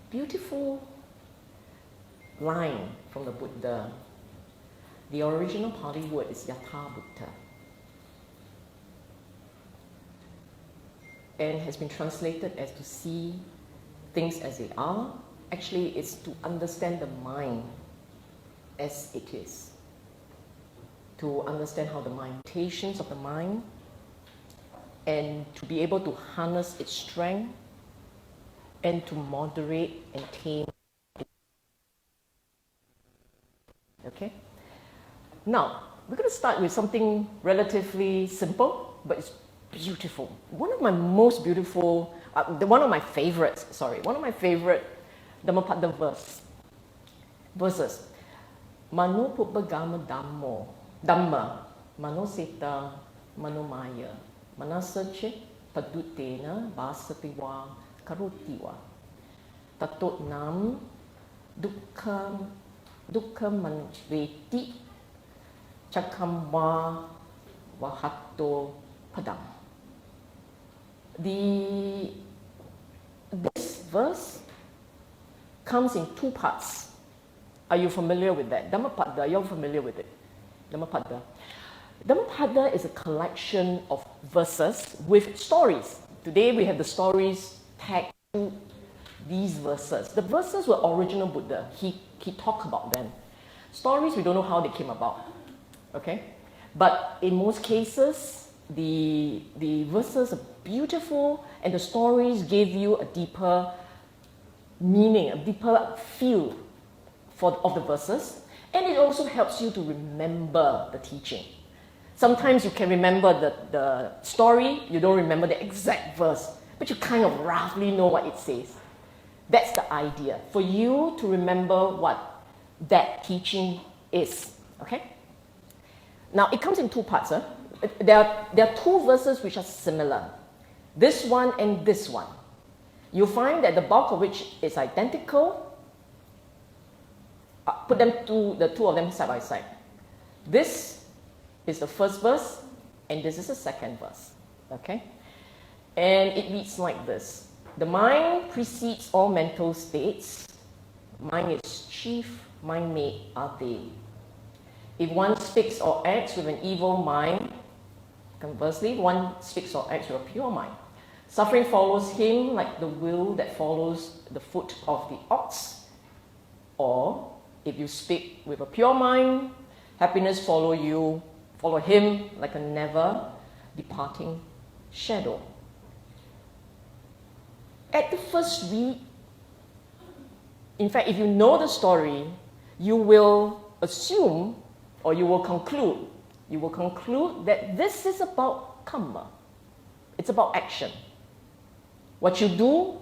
beautiful line from the Buddha. The original Pali word is Yatha Buddha, and has been translated as to see things as they are. Actually, it's to understand the mind as it is, to understand how the mutations of the mind, and to be able to harness its strength and to moderate and tame it. Okay? Now, we're going to start with something relatively simple, but it's beautiful. One of my most beautiful, one of my favorite Dhammapada verses. Mano pubbagama Dhamma, mano seta, mano maya, manasache padutena vasatiwa karotiwa. Tatot nam dukkha manveti chakamwa vahatto padam. This verse comes in two parts. Are you familiar with that? Dhammapada, you're familiar with it. Dhammapada. Dhammapada is a collection of verses with stories. Today we have the stories tagged to these verses. The verses were original Buddha. He talked about them. Stories, we don't know how they came about. Okay? But in most cases, the verses are beautiful, and the stories give you a deeper meaning, a deeper feel of the verses, and it also helps you to remember the teaching. Sometimes you can remember the story, you don't remember the exact verse, but you kind of roughly know what it says. That's the idea, for you to remember what that teaching is. Okay? Now, it comes in two parts. There are two verses which are similar. This one and this one. You'll find that the bulk of which is identical. Put the two of them side by side. This is the first verse, and this is the second verse. Okay? And it reads like this. The mind precedes all mental states. Mind is chief, mind made are they. If one speaks or acts with an evil mind, conversely, one speaks or acts with a pure mind. Suffering follows him like the will that follows the foot of the ox. Or, if you speak with a pure mind, happiness follow him like a never departing shadow. At the first read, in fact, if you know the story, you will assume, or you will conclude that this is about karma. It's about action. What you do,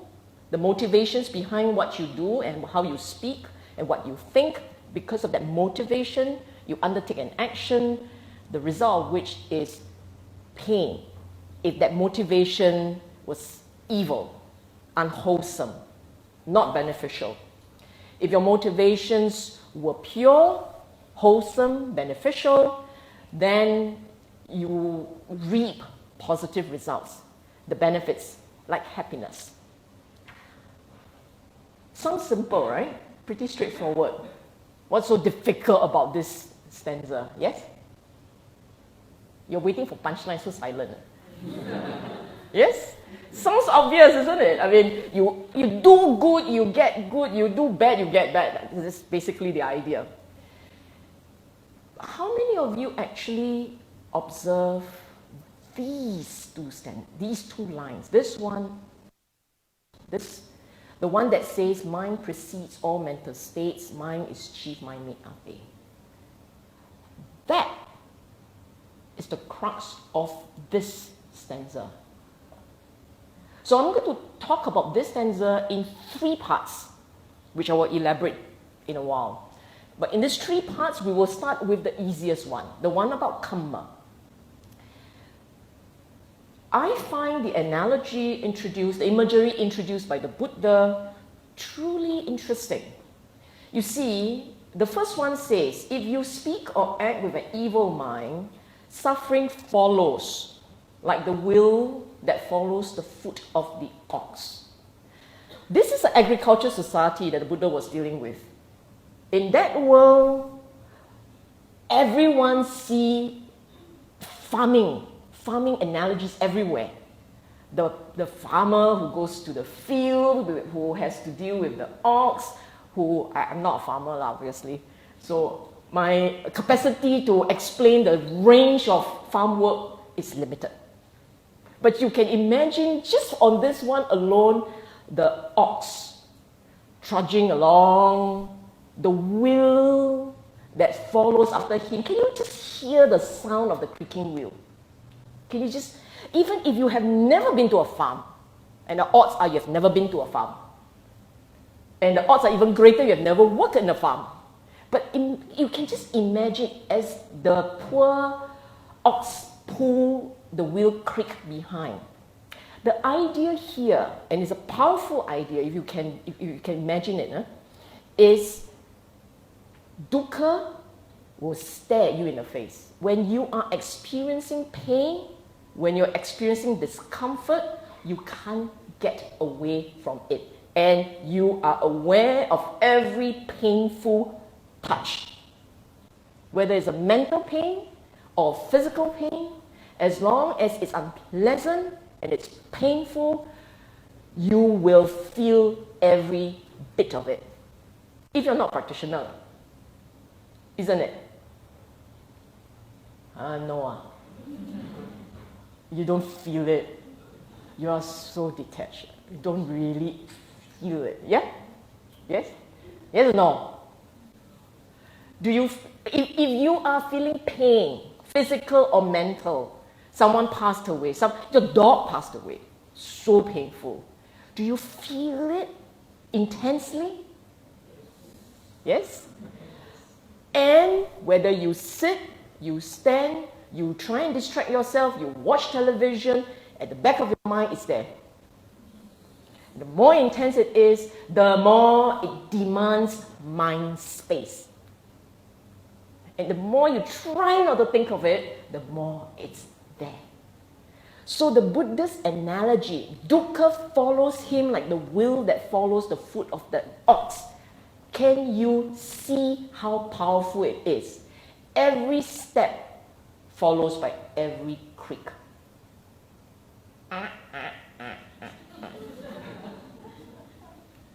the motivations behind what you do and how you speak and what you think, because of that motivation, you undertake an action, the result of which is pain. If that motivation was evil, unwholesome, not beneficial. If your motivations were pure, wholesome, beneficial, then you reap positive results, the benefits, like happiness. Sounds simple, right? Pretty straightforward. What's so difficult about this stanza? Yes? You're waiting for punchline, so silent. Yes? Sounds obvious, isn't it? I mean, you do good, you get good, you do bad, you get bad. This is basically the idea. How many of you actually observe these two lines? This one, the one that says, mind precedes all mental states, mind is chief, mind made are they. That is the crux of this stanza. So I'm going to talk about this stanza in three parts, which I will elaborate in a while. But in these three parts, we will start with the easiest one, the one about karma. I find the analogy introduced, the imagery introduced by the Buddha, truly interesting. You see, the first one says, if you speak or act with an evil mind, suffering follows, like the will that follows the foot of the ox. This is an agriculture society that the Buddha was dealing with. In that world, everyone see farming analogies everywhere. The farmer who goes to the field, who has to deal with the ox, I'm not a farmer, obviously. So my capacity to explain the range of farm work is limited. But you can imagine, just on this one alone, the ox trudging along, the wheel that follows after him. Can you just hear the sound of the creaking wheel? Can you just, even if you have never been to a farm, and the odds are you have never been to a farm, and the odds are even greater you have never worked in a farm, but you can just imagine as the poor ox pull the wheel creak behind. The idea here, and it's a powerful idea if you can imagine it, is dukkha will stare at you in the face. When you are experiencing pain, when you're experiencing discomfort, you can't get away from it. And you are aware of every painful touch. Whether it's a mental pain or physical pain, as long as it's unpleasant and it's painful, you will feel every bit of it. If you're not a practitioner, isn't it? No. You don't feel it. You are so detached. You don't really feel it. Yeah? Yes? Yes or no? If you are feeling pain, physical or mental, someone passed away, your dog passed away, so painful. Do you feel it intensely? Yes? And whether you sit, you stand, you try and distract yourself, you watch television, at the back of your mind it's there. The more intense it is, the more it demands mind space. And the more you try not to think of it, the more it's there. So the Buddha's analogy, dukkha follows him like the wheel that follows the foot of the ox. Can you see how powerful it is? Every step follows by every creak.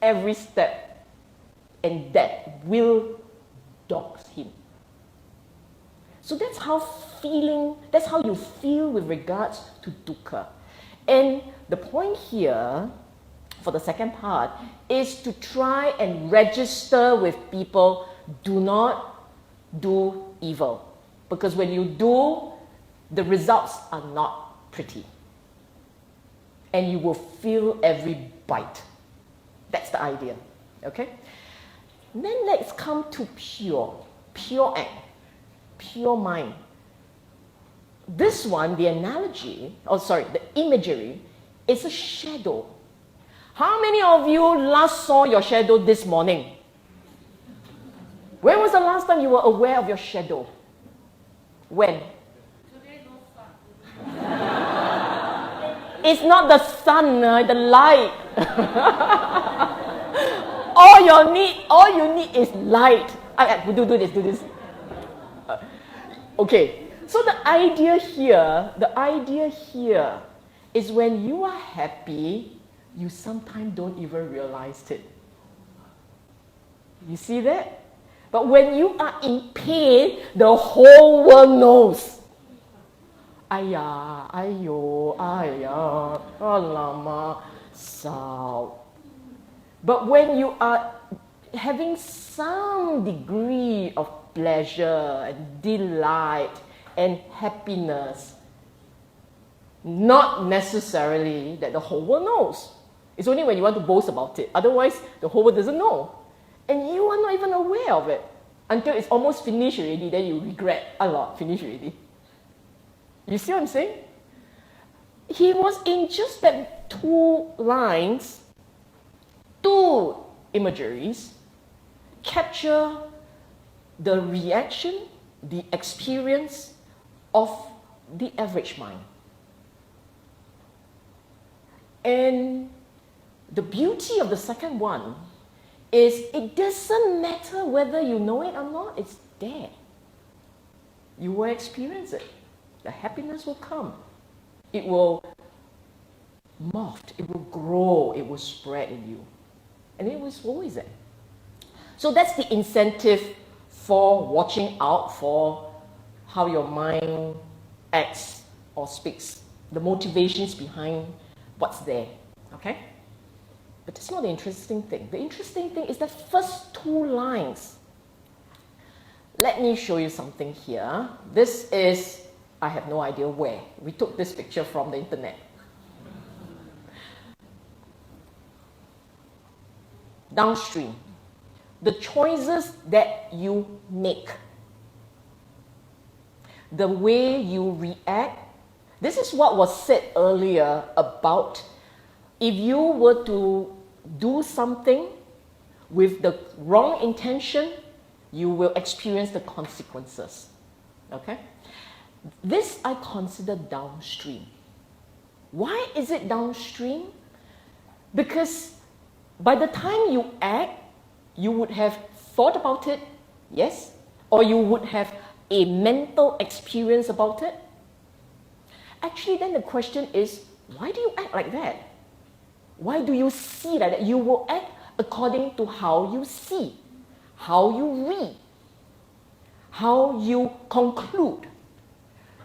Every step, and that will dogs him. So that's how you feel with regards to dukkha. And the point here, for the second part, is to try and register with people, do not do evil. Because when you do, the results are not pretty. And you will feel every bite. That's the idea. Okay? Then let's come to pure act, pure mind. This one, the imagery, is a shadow. How many of you last saw your shadow this morning? When was the last time you were aware of your shadow? When? Today no sun. It's not the sun, the light. all you need is light. Do this. Okay, so the idea here is when you are happy, you sometimes don't even realize it. You see that? But when you are in pain, the whole world knows. Aiya, ayo, aiya, alama, sao. But when you are having some degree of pleasure and delight and happiness, not necessarily that the whole world knows. It's only when you want to boast about it. Otherwise, the whole world doesn't know. And you are not even aware of it until it's almost finished already. Then you regret a lot, finished already. You see what I'm saying? He was in just that 2 lines, 2 imageries, capture the reaction, the experience of the average mind. And the beauty of the second one is it doesn't matter whether you know it or not, it's there. You will experience it. The happiness will come. It will morph, it will grow, it will spread in you. And it was always there. So that's the incentive for watching out for how your mind acts or speaks. The motivations behind what's there. Okay? But that's not the interesting thing. The interesting thing is the first two lines. Let me show you something here. This is, I have no idea where. We took this picture from the internet. Downstream. The choices that you make. The way you react. This is what was said earlier about if you were to do something with the wrong intention, you will experience the consequences. Okay? This I consider downstream. Why is it downstream? Because by the time you act, you would have thought about it, yes? Or you would have a mental experience about it. Actually, then the question is, why do you act like that? Why do you see like that? You will act according to how you see, how you read, how you conclude.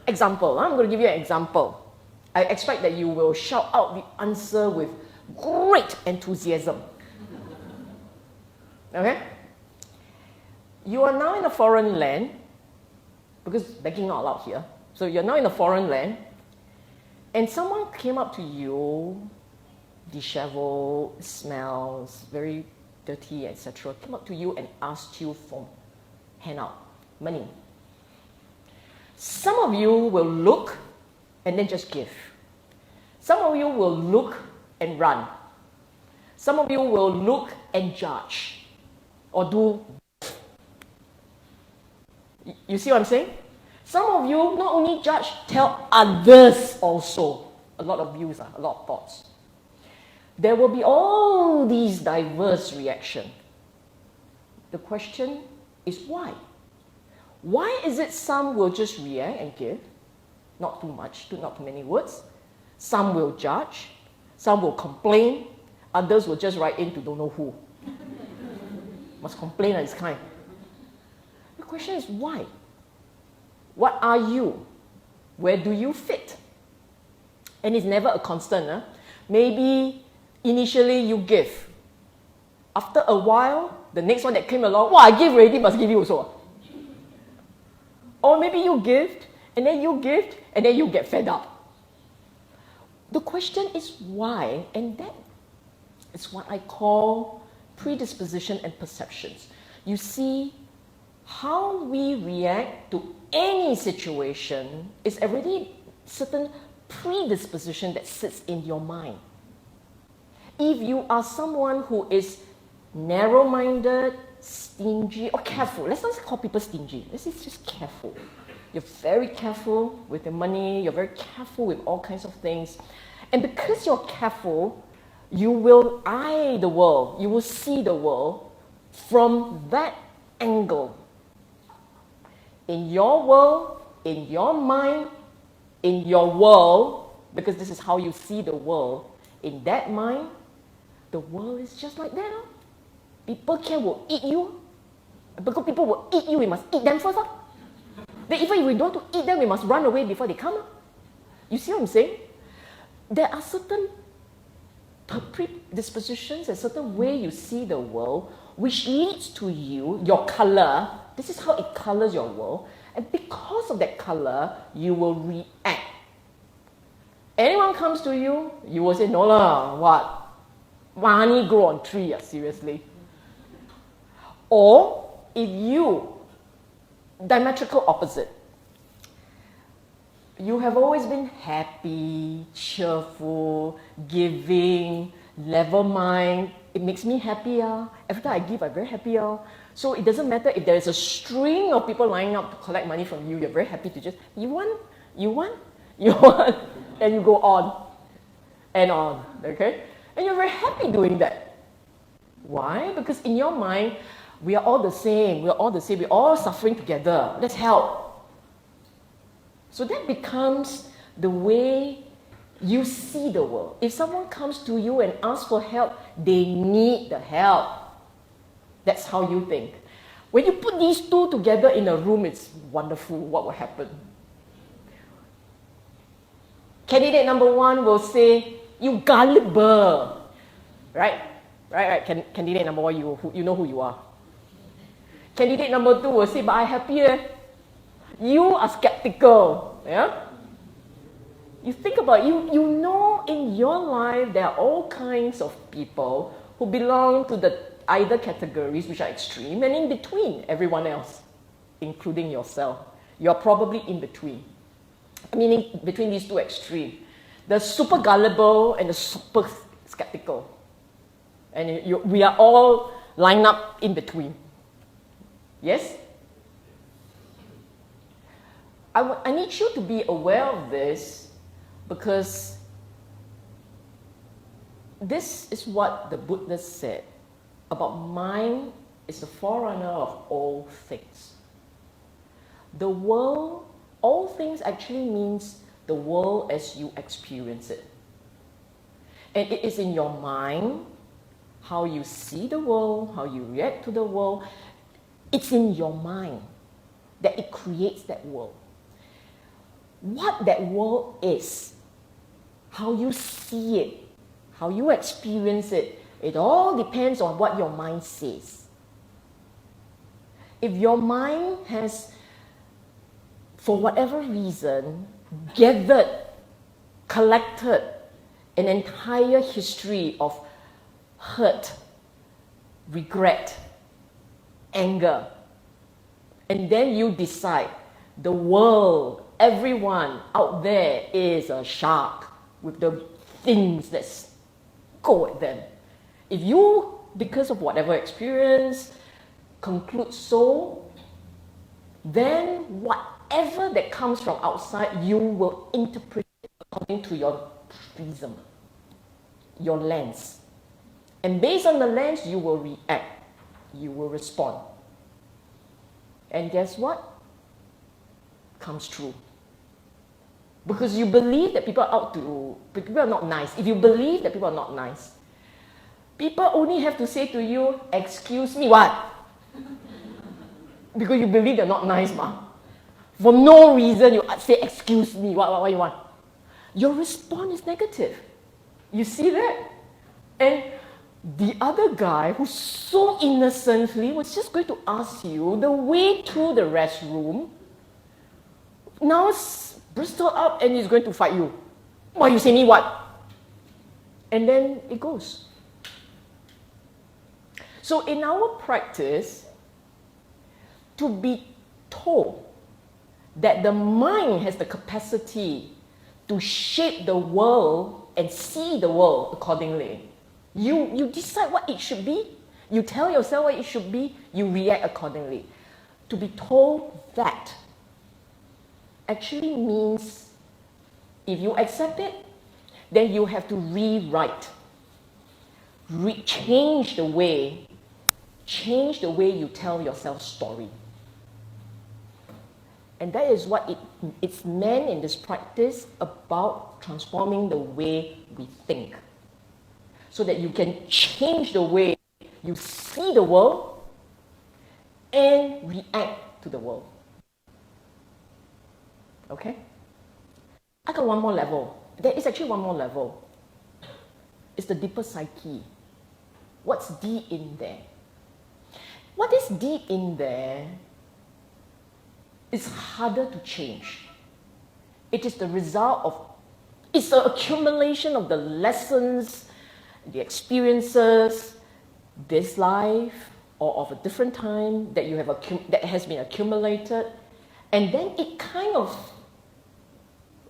Example, I'm going to give you an example. I expect that you will shout out the answer with great enthusiasm. Okay? You are now in a foreign land, because begging not allowed here. So you're now in a foreign land, and someone came up to you, disheveled, smells, very dirty, etc., came up to you and asked you for handout, money. Some of you will look and then just give. Some of you will look and run. Some of you will look and judge or do. You see what I'm saying? Some of you not only judge, tell others also. A lot of views, a lot of thoughts. There will be all these diverse reactions. The question is why? Why is it some will just react and give? Not too much, not too many words. Some will judge. Some will complain. Others will just write in to don't know who. Must complain at this kind. The question is why? What are you? Where do you fit? And it's never a constant. Huh? Maybe initially you give. After a while, the next one that came along, I give already, must give you also. Or maybe you give, and then you get fed up. The question is why, and that is what I call predisposition and perceptions. You see, how we react to any situation is already certain predisposition that sits in your mind. If you are someone who is narrow-minded, stingy, or careful, let's not call people stingy, let's say just careful. You're very careful with your money, you're very careful with all kinds of things. And because you're careful, you will eye the world, you will see the world from that angle. In your world, in your mind, in your world, because this is how you see the world, in that mind, the world is just like that. Huh? People will eat you. Because people will eat you, we must eat them first. Huh? Then even if we don't want to eat them, we must run away before they come. Huh? You see what I'm saying? There are certain predispositions, a certain way you see the world, which leads to you, your color. This is how it colors your world. And because of that color, you will react. Anyone comes to you, you will say, no lah, what? Money grow on tree, seriously. Or if you, diametrical opposite, you have always been happy, cheerful, giving, level mind. It makes me happier. Every time I give, I'm very happy. So it doesn't matter if there is a string of people lining up to collect money from you. You're very happy to just, you want, and you go on and on, okay? And you're very happy doing that. Why? Because in your mind, we are all the same. We're all suffering together. Let's help. So that becomes the way you see the world. If someone comes to you and asks for help, they need the help. That's how you think. When you put these two together in a room, it's wonderful what will happen. Candidate number one will say, you gullible. Right? Candidate number one, you know who you are. Candidate number two will say, but I'm happy. You are skeptical. Yeah? You think about it, you know in your life there are all kinds of people who belong to the either categories which are extreme and in between everyone else, including yourself. You're probably in between. Meaning between these two extremes. The super gullible and the super skeptical. And we are all lined up in between. Yes? I need you to be aware of this because this is what the Buddha said about mind is the forerunner of all things. The world, all things actually means the world as you experience it. And it is in your mind, how you see the world, how you react to the world. It's in your mind that it creates that world. What that world is, how you see it, how you experience it, it all depends on what your mind says. If your mind has, for whatever reason, gathered, collected an entire history of hurt, regret, anger, and then you decide the world, everyone out there is a shark with the things that go at them. If you, because of whatever experience, conclude so, then whatever that comes from outside, you will interpret it according to your prism, your lens. And based on the lens, you will react, you will respond. And guess what? Comes true. Because you believe that people are not nice. If you believe that people are not nice, people only have to say to you, excuse me, what? Because you believe they're not nice, ma. For no reason, you say, excuse me, what you want? Your response is negative. You see that? And the other guy who so innocently was just going to ask you the way to the restroom, now bristled up and he's going to fight you. Why you say me what? And then it goes. So in our practice, to be told that the mind has the capacity to shape the world and see the world accordingly. You decide what it should be, you tell yourself what it should be, you react accordingly. To be told that actually means if you accept it, then you have to rewrite, change the way you tell yourself story. And that is what it's meant in this practice about transforming the way we think. So that you can change the way you see the world and react to the world. Okay? I got one more level. There is actually one more level. It's the deeper psyche. What's deep in there? What is deep in there is harder to change. It is the result of, it's the accumulation of the lessons, the experiences, this life, or of a different time that you have that has been accumulated, and then it kind of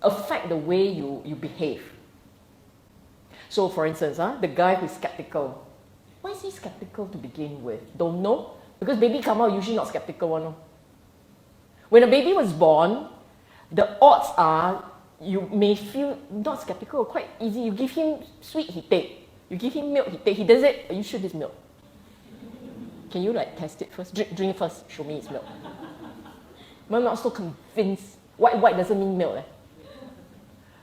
affect the way you behave. So for instance, the guy who's skeptical, why is he skeptical to begin with? Don't know, because baby come out usually not skeptical one. No? When a baby was born, the odds are you may feel not skeptical, quite easy. You give him sweet, he take. You give him milk, he does it, are you sure this milk? Can you like test it first? Drink first, show me it's milk. I'm not so convinced. White doesn't mean milk.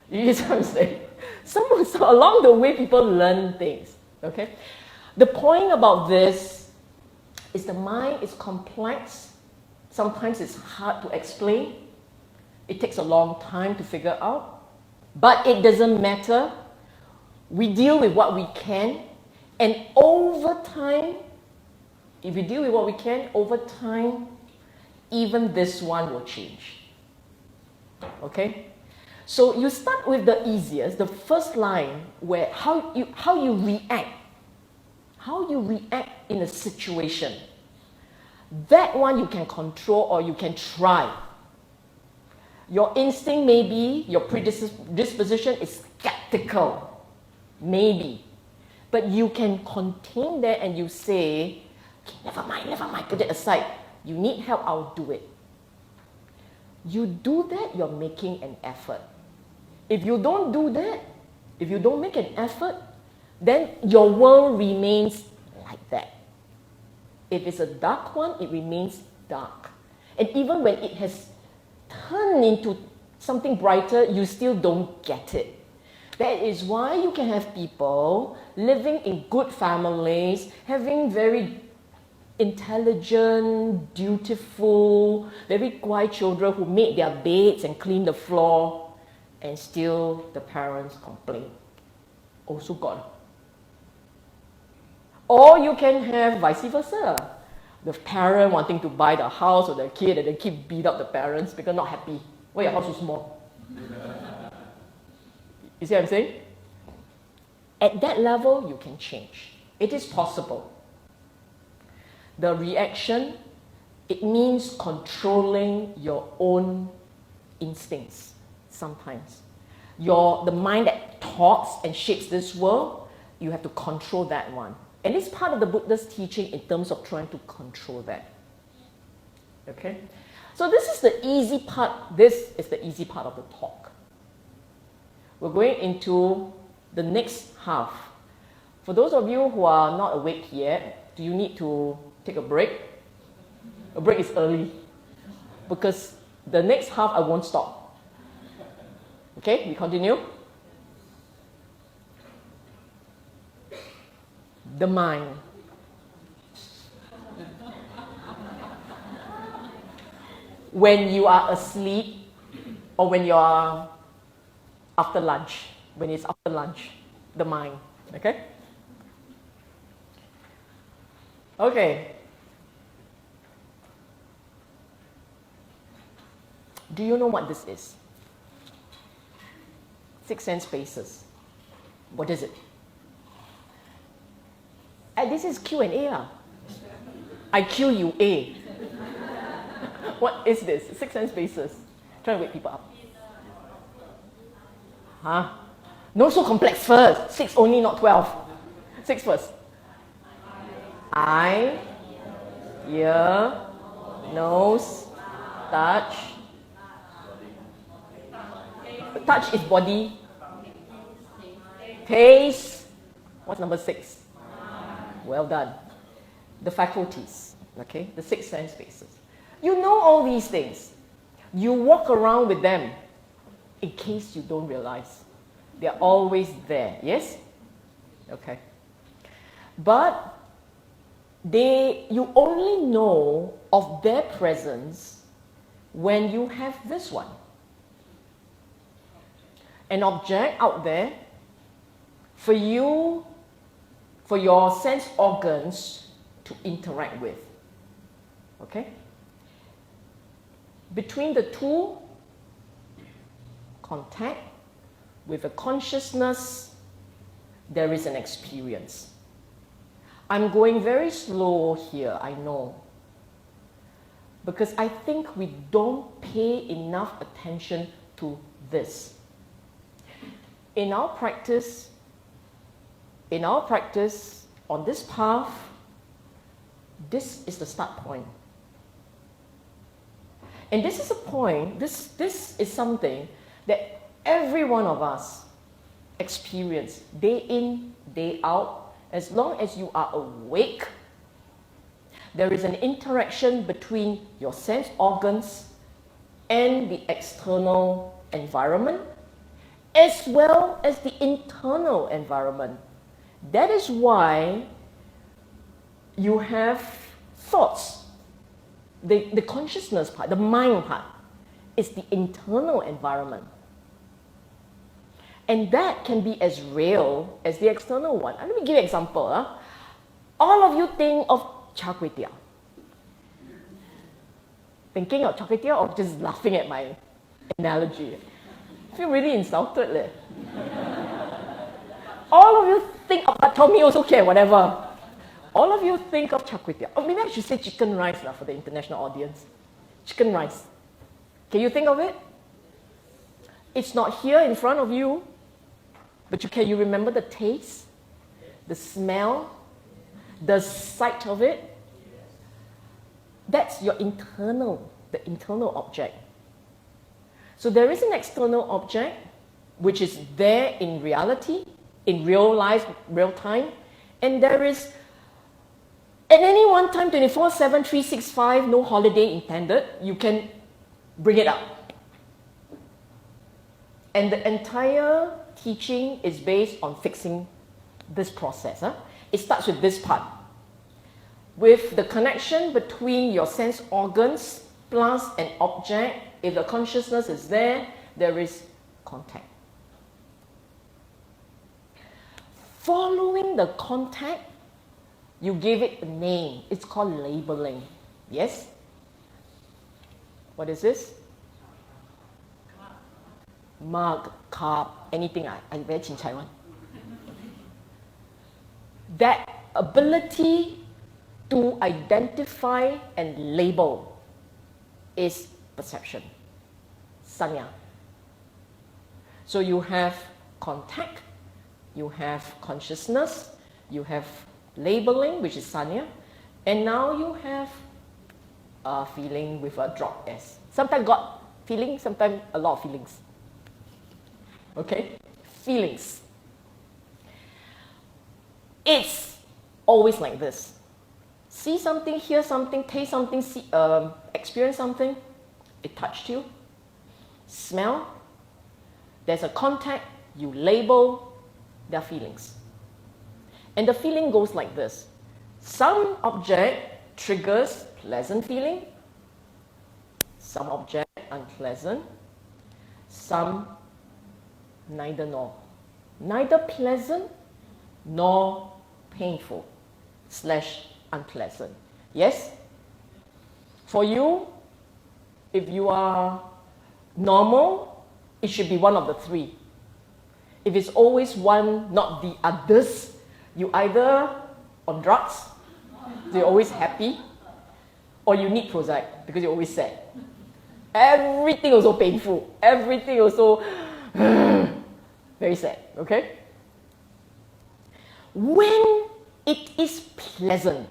You see what I'm saying? So along the way, people learn things. Okay? The point about this is the mind is complex. Sometimes it's hard to explain. It takes a long time to figure out. But it doesn't matter. We deal with what we can. And over time, if we deal with what we can, over time, even this one will change. Okay? So you start with the easiest, the first line, where how you react. How you react in a situation. That one you can control or you can try. Your instinct may be, your predisposition is skeptical. Maybe. But you can contain that and you say, okay, never mind, put it aside. You need help, I'll do it. You do that, you're making an effort. If you don't do that, if you don't make an effort, then your world remains like that. If it's a dark one, it remains dark. And even when it has turned into something brighter, you still don't get it. That is why you can have people living in good families, having very intelligent, dutiful, very quiet children who make their beds and clean the floor, and still the parents complain. Also God. Or you can have vice versa. The parent wanting to buy the house or the kid, and the kid beat up the parents because not happy. Why your house is small? You see what I'm saying? At that level, you can change. It is possible. The reaction, it means controlling your own instincts sometimes. The mind that talks and shapes this world, you have to control that one. And it's part of the Buddha's teaching in terms of trying to control that. Okay? So this is the easy part. This is the easy part of the talk. We're going into the next half. For those of you who are not awake yet, do you need to take a break? A break is early. Because the next half I won't stop. Okay, we continue. The mind. When you are asleep or when you are after lunch, when it's after lunch, the mind. Okay? Okay. Do you know what this is? 6 sense spaces. What is it? This is Q&A. I Q you A. What is this? 6 sense spaces. Try to wake people up. Huh? No, so complex first. 6 only, not 12. 6 first. Eye, ear, nose, touch. Touch is body. Taste. What's number 6? Well done. The faculties. Okay? The 6 sense spaces. You know all these things. You walk around with them in case you don't realize. They're always there. Yes? Okay. But you only know of their presence when you have this one. An object out there for you, for your sense organs to interact with. Okay? Between the two, contact with a consciousness, there is an experience. I'm going very slow here, I know. Because I think we don't pay enough attention to this. In our practice, on this path, this is the start point. And this is a point, this is something that every one of us experience, day in, day out, as long as you are awake, there is an interaction between your sense organs and the external environment, as well as the internal environment. That is why you have thoughts. The consciousness part, the mind part, is the internal environment. And that can be as real as the external one. Let me give you an example. All of you think of char kway teow. Thinking of char kway teow or just laughing at my analogy? I feel really insulted. Leh. All of you think of bak chor mee also can, whatever. All of you think of char kway teow. Or maybe I should say chicken rice for the international audience. Chicken rice. Can you think of it? It's not here in front of you, but can you remember the taste, the smell, the sight of it? That's your the internal object. So there is an external object which is there in reality, in real life, real time, and there is at any one time, 24/7, 365, no holiday intended, you can bring it up. And the entire teaching is based on fixing this process. It starts with this part. With the connection between your sense organs plus an object, if the consciousness is there, there is contact. Following the contact, you give it a name. It's called labeling. Yes? What is this? Mug, cup, anything. I very chincai one. That ability to identify and label is perception, sanya. So you have contact, you have consciousness, you have labeling, which is sanya, and now you have a feeling with a drop S. Sometimes got feeling, sometimes a lot of feelings. Okay? Feelings. It's always like this. See something, hear something, taste something, experience something, it touched you. Smell, there's a contact, you label their feelings. And the feeling goes like this. Some object triggers pleasant feeling, some object unpleasant, some neither nor. Neither pleasant nor painful / unpleasant. Yes? For you, if you are normal, it should be one of the three. If it's always one, not the others, you either on drugs, so you're always happy, or you need Prozac because you're always sad. Everything also painful. Everything also very sad. Okay? When it is pleasant,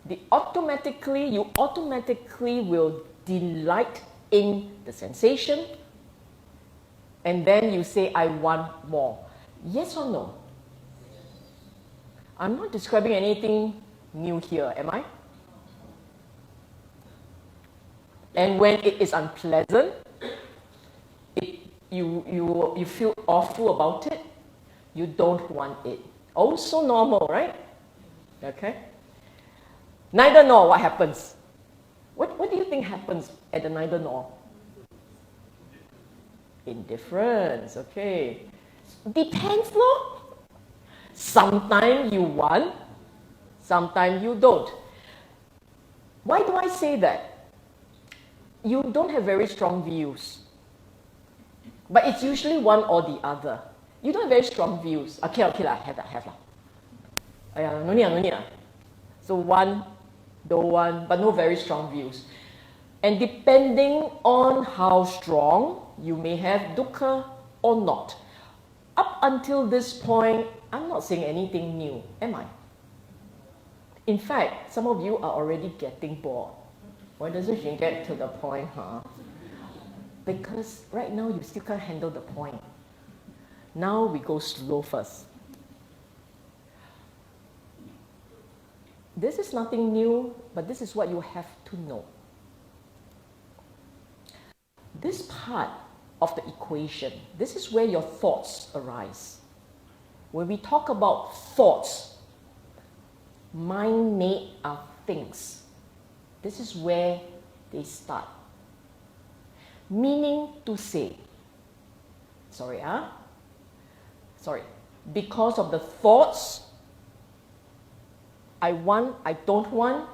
you automatically will delight in the sensation, and then you say, I want more. Yes or no? I'm not describing anything new here, am I? And when it is unpleasant, you feel awful about it, you don't want it. Also normal, right? Okay? Neither nor, what happens? What do you think happens at the neither nor? Indifference, okay. Depends, no? Sometimes you want, sometimes you don't. Why do I say that? You don't have very strong views. But it's usually one or the other. You don't have very strong views. Okay, I have that. No need. So one, don't want, but no very strong views. And depending on how strong, you may have dukkha or not. Up until this point, I'm not saying anything new, am I? In fact, some of you are already getting bored. Why doesn't she get to the point, huh? Because right now you still can't handle the point. Now we go slow first. This is nothing new, but this is what you have to know. This part of the equation, this is where your thoughts arise. When we talk about thoughts, mind-made are things. This is where they start. Meaning to say, because of the thoughts, I want, I don't want,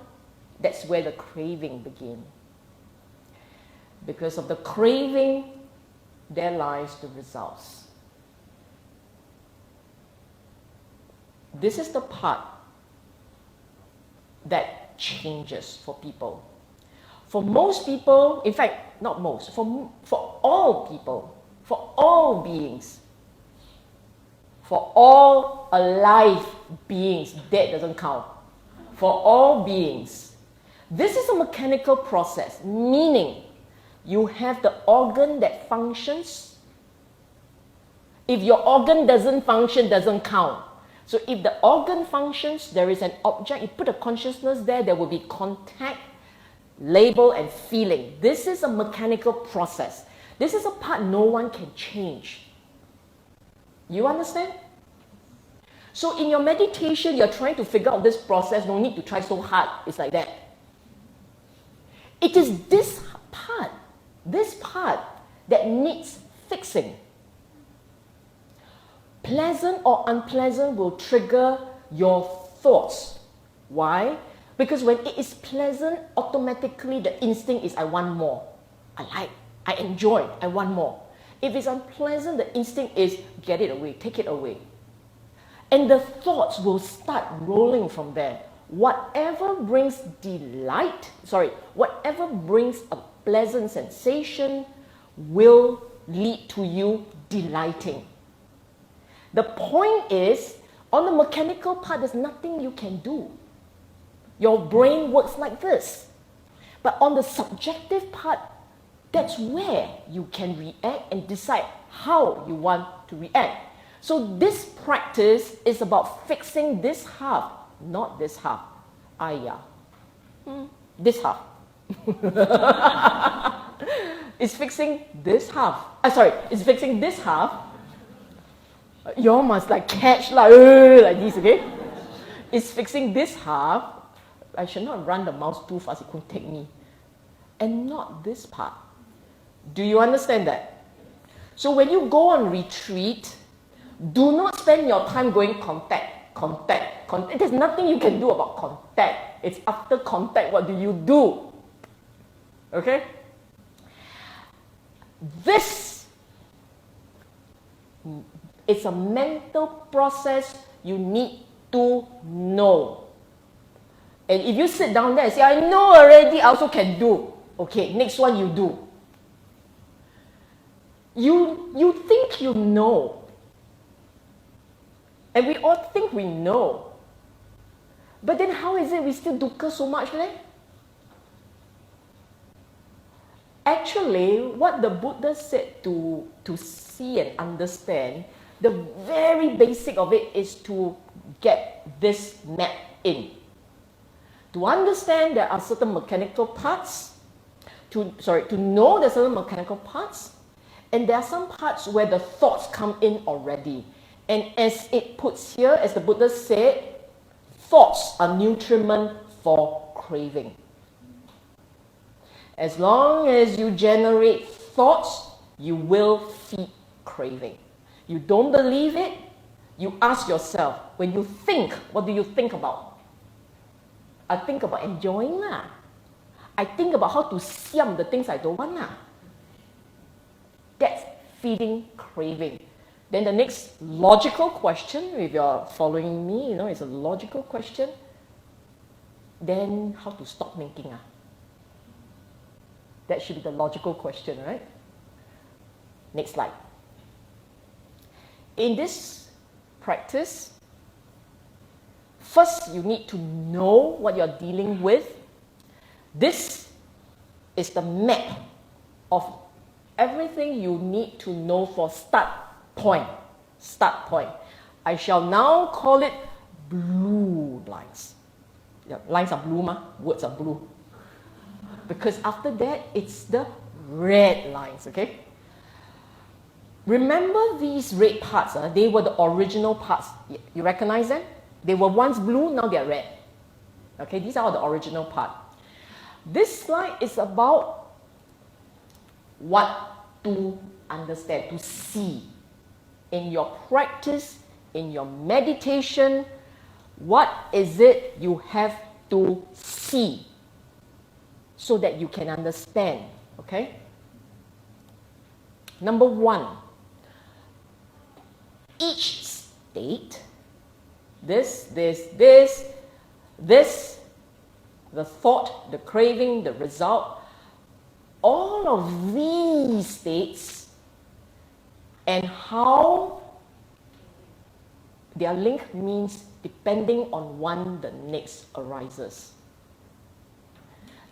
that's where the craving begins. Because of the craving, there lies the results. This is the part that changes for people. For most people, in fact, not most, for all people, for all beings, for all alive beings, dead doesn't count, for all beings, this is a mechanical process, meaning you have the organ that functions. If your organ doesn't function, doesn't count. So if the organ functions, there is an object, you put a consciousness there, there will be contact, label, and feeling. This is a mechanical process. This is a part no one can change. You understand? So in your meditation, you're trying to figure out this process, no need to try so hard. It's like that. It is this part that needs fixing. Pleasant or unpleasant will trigger your thoughts. Why? Because when it is pleasant, automatically the instinct is I want more. I like, I enjoy, I want more. If it's unpleasant, the instinct is get it away, take it away. And the thoughts will start rolling from there. Whatever brings whatever brings a pleasant sensation will lead to you delighting. The point is, on the mechanical part, there's nothing you can do. Your brain works like this. But on the subjective part, that's where you can react and decide how you want to react. So this practice is about fixing this half, not this half. This half. It's fixing this half. It's fixing this half. You all must like catch like this, okay? It's fixing this half. I should not run the mouse too fast, it could take me. And not this part. Do you understand that? So when you go on retreat, do not spend your time going contact. There's nothing you can do about contact. It's after contact, what do you do? Okay? This, it's a mental process you need to know. And if you sit down there and say, I know already, I also can do. Okay, next one you do. You think you know. And we all think we know. But then how is it we still dukkha so much then? Actually, what the Buddha said to see and understand, the very basic of it is to get this map in. To understand there are certain mechanical parts, to know there are certain mechanical parts, and there are some parts where the thoughts come in already. And as it puts here, as the Buddha said, thoughts are nutriment for craving. As long as you generate thoughts, you will feed craving. You don't believe it, you ask yourself, when you think, what do you think about? I think about enjoying lah. I think about how to siam the things I don't want lah. That's feeding craving. Then the next logical question, if you're following me, it's a logical question. Then how to stop making ah? That should be the logical question, right? Next slide. In this practice, first you need to know what you're dealing with. This is the map of everything you need to know for start point. start point. I shall now call it blue lines. Yeah, lines are blue, words are blue. Because after that, it's the red lines, okay? Remember these red parts, they were the original parts. You recognize them? They were once blue, now they're red. Okay, these are the original part. This slide is about what to understand, to see. In your practice, in your meditation, what is it you have to see so that you can understand, okay? Number one, each state, this, the thought, the craving, the result, all of these states and how their link means depending on one, the next arises.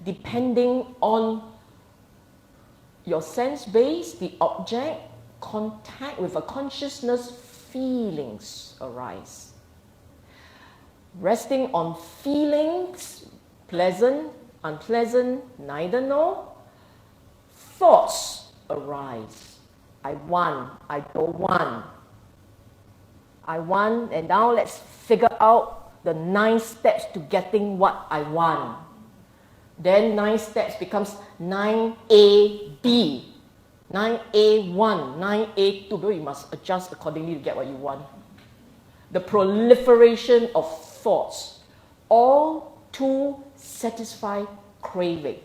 Depending on your sense base, the object, contact with a consciousness, feelings arise. Resting on feelings, pleasant, unpleasant, neither nor, thoughts arise. I want, I don't want. I want, and now let's figure out the 9 steps to getting what I want. Then 9 steps becomes 9A-B, 9A1, 9A2. But you must adjust accordingly to get what you want. The proliferation of thoughts, all to satisfy craving.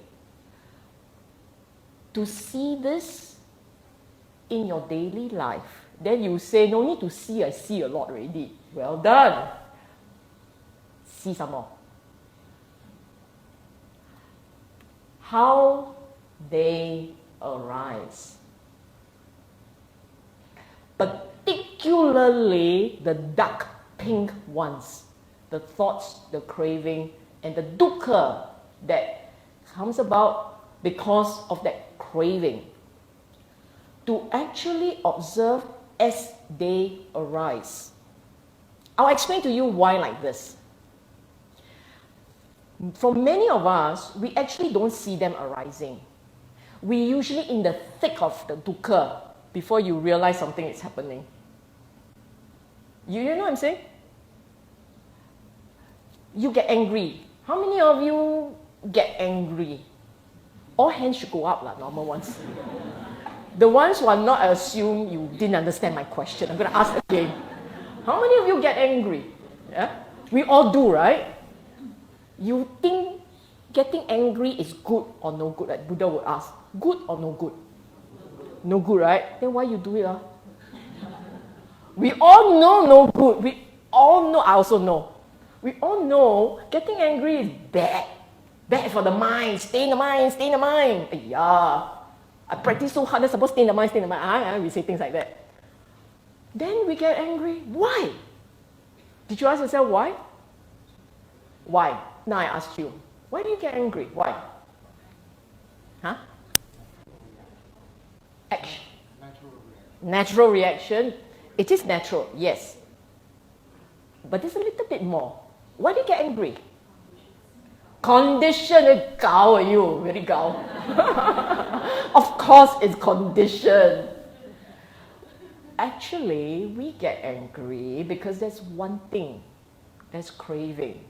To see this in your daily life, then you say, no need to see, I see a lot already. Well done. See some more. How they arise. Particularly the dark pink ones, the thoughts, the craving, and the dukkha that comes about because of that craving. To actually observe as they arise. I'll explain to you why like this. For many of us, we actually don't see them arising. We usually in the thick of the dukkha before you realize something is happening. You know what I'm saying? You get angry. How many of you get angry? All hands should go up, normal ones. The ones who are not, I assume you didn't understand my question. I'm going to ask again. How many of you get angry? Yeah? We all do, right? You think getting angry is good or no good? Like Buddha would ask, good or no good? No good, right? Then why you do it? We all know no good. We all know, I also know. We all know getting angry is bad. Bad for the mind. Stay in the mind, stay in the mind. Yeah. I practice so hard, I'm supposed to stay in the mind, stay in the mind. We say things like that. Then we get angry. Why? Did you ask yourself why? Why? Now I ask you. Why do you get angry? Why? Huh? Action. Natural reaction. It is natural, yes. But there's a little bit more. Why do you get angry? Condition. Gao, you very gao. Of course it's conditioned. Actually, we get angry because there's one thing. There's craving.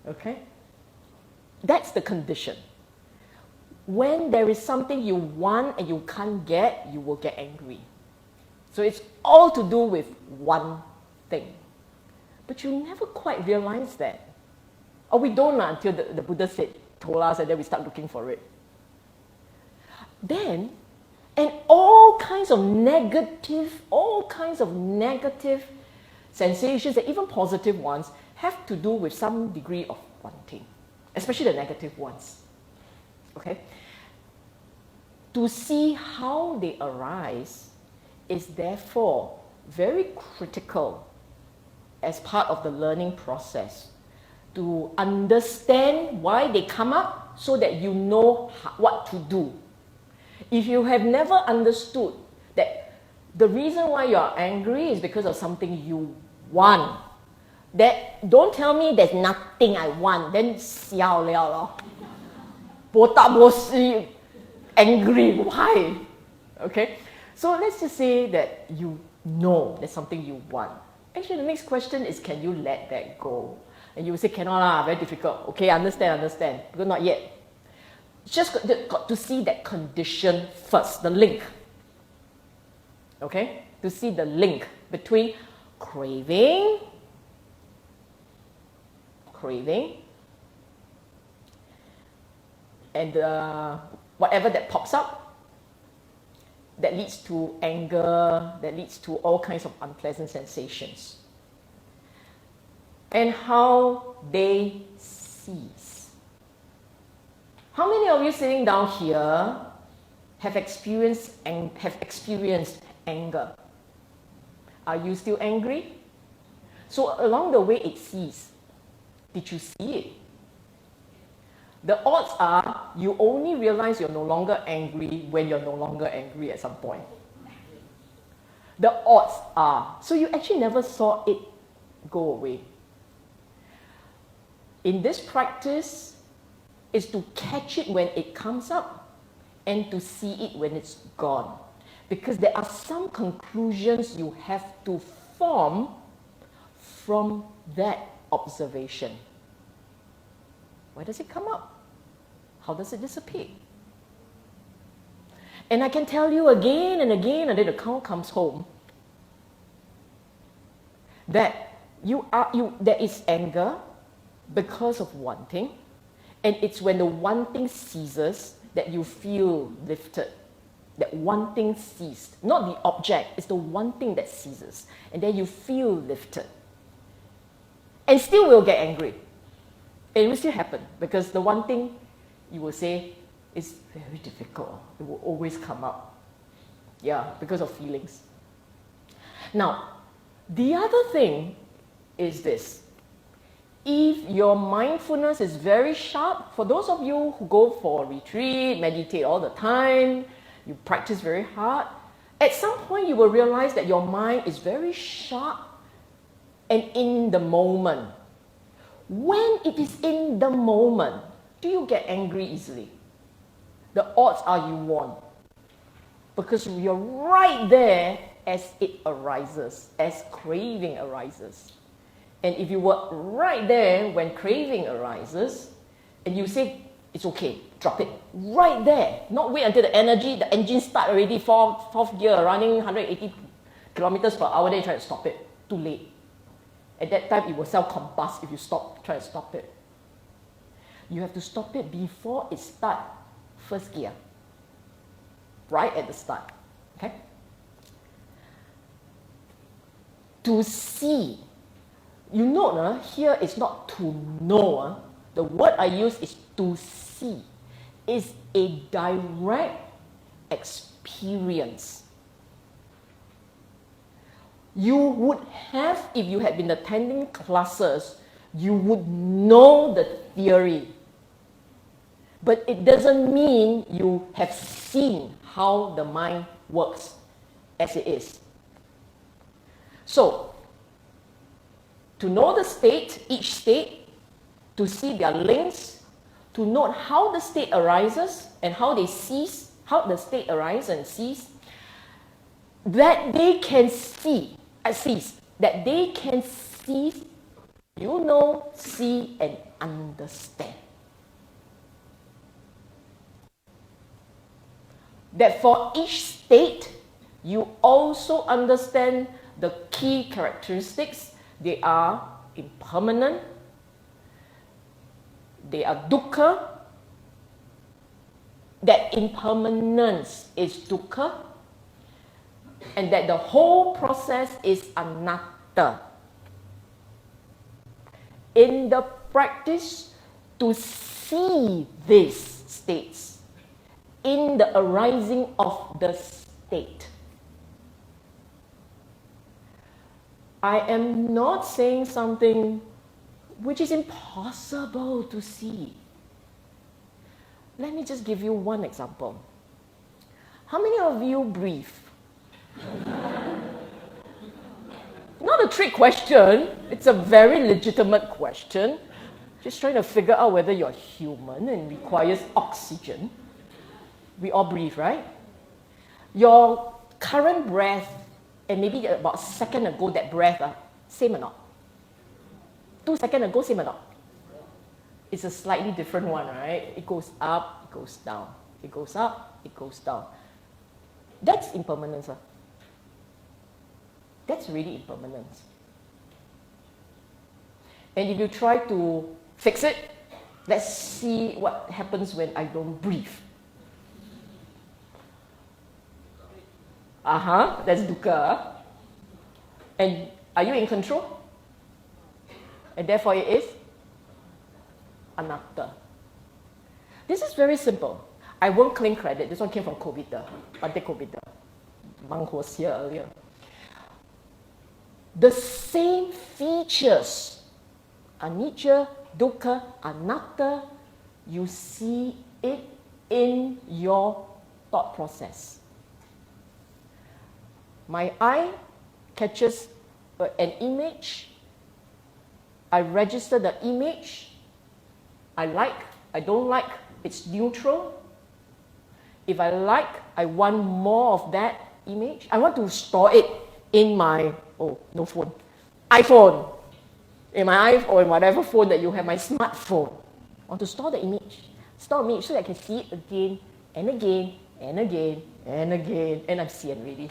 Okay? That's the condition. When there is something you want and you can't get, you will get angry. So it's all to do with one thing. But you never quite realize that. Or we don't until the Buddha told us, and then we start looking for it. Then, and all kinds of negative sensations, and even positive ones, have to do with some degree of wanting, especially the negative ones. Okay? To see how they arise is therefore very critical as part of the learning process. To understand why they come up so that you know what to do. If you have never understood that The reason why you're angry is because of something you want. That don't tell me there's nothing I want, then 笑了咯。我答我是 angry, why? Okay? So let's just say that you know there's something you want. Actually, the next question is, can you let that go? And you will say, cannot lah, very difficult. Okay, understand, because not yet. Just got to see that condition first, the link. Okay? To see the link between craving, and whatever that pops up, that leads to anger, that leads to all kinds of unpleasant sensations. And how they cease. How many of you sitting down here have experienced anger? Are you still angry? So along the way it ceased. Did you see it? The odds are you only realize you're no longer angry when you're no longer angry at some point. The odds are. So you actually never saw it go away. In this practice, is to catch it when it comes up and to see it when it's gone. Because there are some conclusions you have to form from that observation. Where does it come up? How does it disappear? And I can tell you again and again, and then the cow comes home, that there is anger because of wanting, and it's when the wanting ceases that you feel lifted. That wanting ceased. Not the object, it's the wanting that ceases. And then you feel lifted. And still will get angry. It will still happen, because the wanting, you will say, is very difficult. It will always come up. Yeah, because of feelings. Now, the other thing is this. If your mindfulness is very sharp, for those of you who go for a retreat, meditate all the time, you practice very hard, at some point you will realize that your mind is very sharp and in the moment. When it is in the moment, do you get angry easily? The odds are you won't. Because you're right there as it arises, as craving arises. And if you were right there when craving arises, and you say, it's okay, drop it. Right there. Not wait until the engine start already, fourth gear, running 180 kilometers per hour, then you try to stop it. Too late. At that time, it will self-combust if you try to stop it. You have to stop it before it starts first gear. Right at the start. Okay? To see. You note, here is not to know. The word I use is to see. It's a direct experience. You would have, if you had been attending classes, you would know the theory. But it doesn't mean you have seen how the mind works as it is. So, to know the state, each state, to see their links, to note how the state arises and how they cease, how the state arises and cease, that they can see, that they can see, you know, see and understand. That for each state, you also understand the key characteristics. They are impermanent, they are dukkha, that impermanence is dukkha, and that the whole process is anatta. In the practice to see these states, in the arising of the state, I am not saying something which is impossible to see. Let me just give you one example. How many of you breathe? Not a trick question. It's a very legitimate question. Just trying to figure out whether you're human and requires oxygen. We all breathe, right? Your current breath, and maybe about a second ago, that breath, same or not? 2 seconds ago, same or not? It's a slightly different one, right? It goes up, it goes down. It goes up, it goes down. That's impermanence. That's really impermanence. And if you try to fix it, let's see what happens when I don't breathe. That's dukkha. And are you in control? And therefore it is anatta. This is very simple. I won't claim credit. This one came from Kovita, Bante Kovita. Monk was here earlier. The same features, anicca, dukkha, anatta, you see it in your thought process. My eye catches an image. I register the image. I like, I don't like, it's neutral. If I like, I want more of that image. I want to store it in my, no phone, iPhone. In my iPhone or in whatever phone that you have, my smartphone. I want to store the image. Store image so that I can see it again and again and again and again. And I'm seeing already.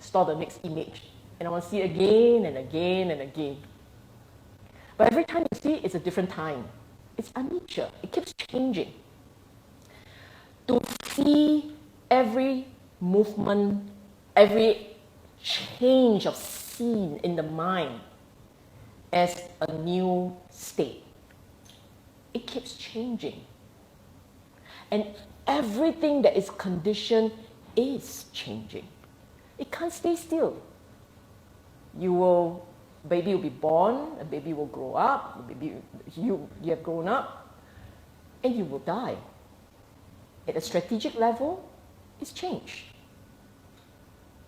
Store the next image. And I want to see it again and again and again. But every time you see it, it's a different time. It's anicca. It keeps changing. To see every movement, every change of scene in the mind as a new state. It keeps changing. And everything that is conditioned is changing. It can't stay still. Baby will be born, a baby will grow up, you have grown up, and you will die. At a strategic level, it's change.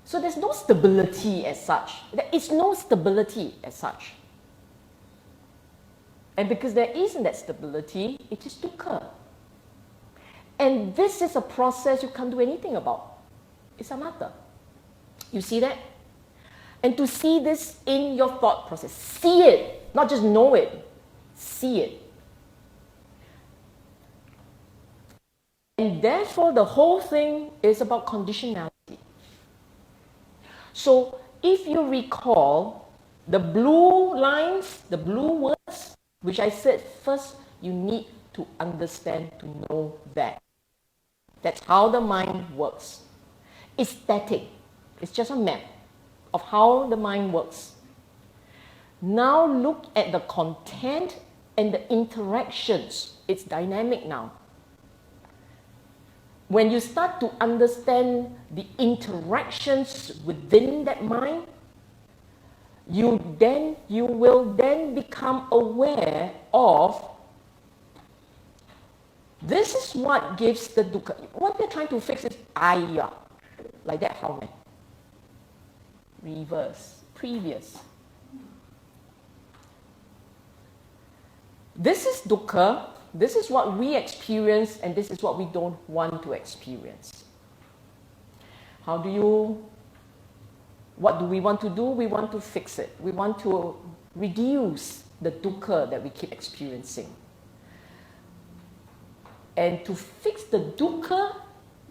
So there's no stability as such. There is no stability as such. And because there isn't that stability, it is dukkha. And this is a process you can't do anything about. It's anatta. You see that? And to see this in your thought process, see it, not just know it, see it. And therefore, the whole thing is about conditionality. So, if you recall the blue lines, the blue words, which I said first, you need to understand, to know that. That's how the mind works. It's static. It's just a map of how the mind works. Now look at the content and the interactions. It's dynamic now. When you start to understand the interactions within that mind, you will then become aware of this is what gives the dukkha. What they're trying to fix is ayya. Like that, how many? Reverse, previous. This is dukkha, this is what we experience, and this is what we don't want to experience. What do we want to do? We want to fix it. We want to reduce the dukkha that we keep experiencing. And to fix the dukkha,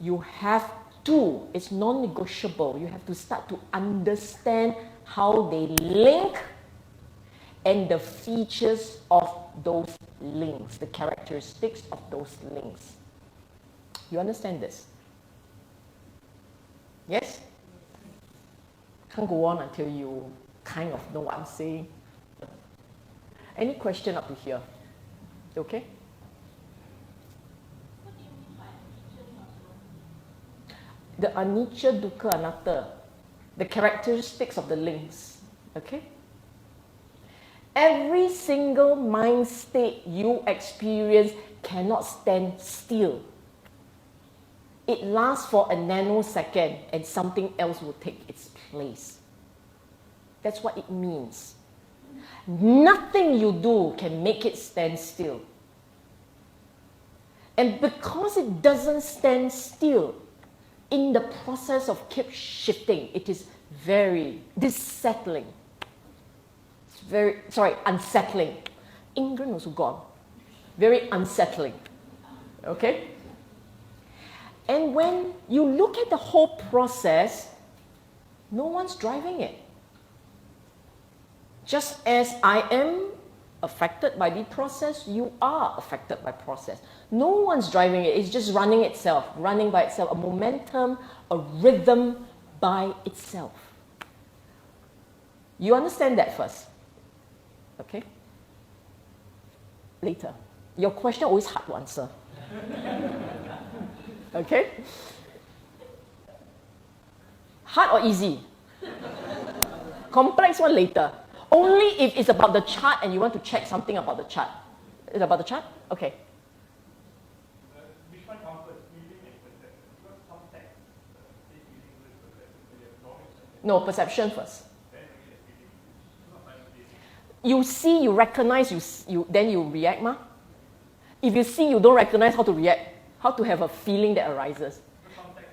you have to, it's non-negotiable. You have to start to understand how they link and the features of those links, the characteristics of those links. You understand this? Yes? Can't go on until you kind of know what I'm saying. Any question up to here? Okay? The anicca, dukkha, anatta, the characteristics of the links. Okay? Every single mind state you experience cannot stand still. it lasts for a nanosecond and something else will take its place. That's what it means. Nothing you do can make it stand still. And because it doesn't stand still, in the process of keep shifting, it is very unsettling. England also gone. Very unsettling. Okay? And when you look at the whole process, no one's driving it. Just as I am affected by the process, you are affected by process. No one's driving it. It's just running itself, running by itself, a momentum, a rhythm by itself. You understand that first? Okay? Later. Your question always hard to answer. Okay? Hard or easy? Complex one later. Only if it's about the chart and you want to check something about the chart. Is it about the chart? Okay. Which one comes first, feeling and perception? Because some text say feeling with perception, so you have knowledge. No, perception first. Then only the feeling. It's not simultaneous. You see, you recognize, then you react, ma? If you see, you don't recognize how to react, how to have a feeling that arises. Some text,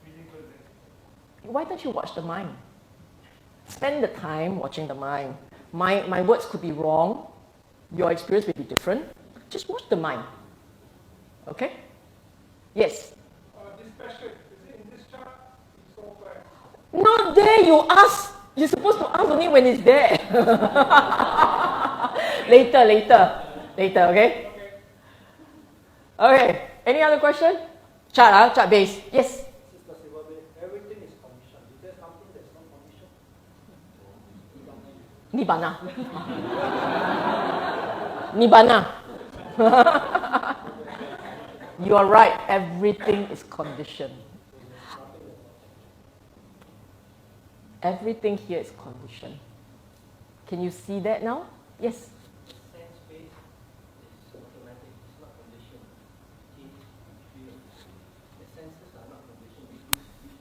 feeling first. Why don't you watch the mind? Spend the time watching the mind. My words could be wrong. Your experience may be different. Just watch the mind. Okay? Yes? This question, is it in this chart? It's so far. Not there, you ask. You're supposed to ask only when it's there. Later, okay? Okay. Any other question? Chart base. Yes? Everything is conditioned. Is there something that's not conditioned? Nibbana. Nibbana. You are right. Everything is conditioned. Everything here is conditioned. Can you see that now? Yes? Sense-based is automatic. It's not conditioned. Taste, feel. The senses are not conditioned.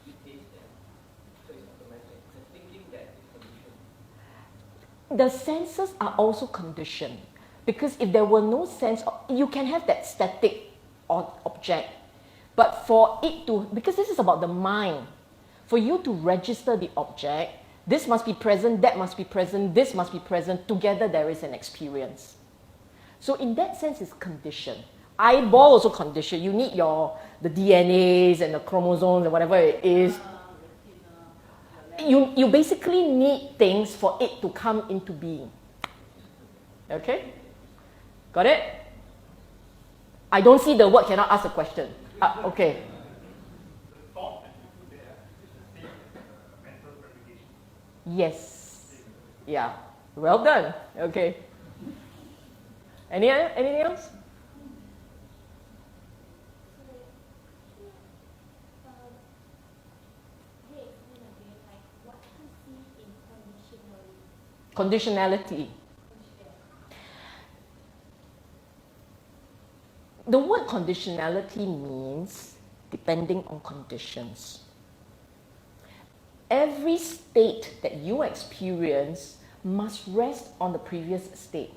You taste them. So it's automatic. The thinking that is conditioned. The senses are also conditioned. Because if there were no sense, you can have that static object. But for it to, because this is about the mind, for you to register the object, this must be present, that must be present, this must be present, together there is an experience. So in that sense, it's conditioned. Eyeball also conditioned. You need the DNAs and the chromosomes and whatever it is. You basically need things for it to come into being. Okay? Got it? I don't see the word, cannot ask a question. Okay. The thought that you put there is the same as mental fabrication. Yes. Yeah. Well done. Okay. Anything else? Conditionality. The word conditionality means depending on conditions. Every state that you experience must rest on the previous state.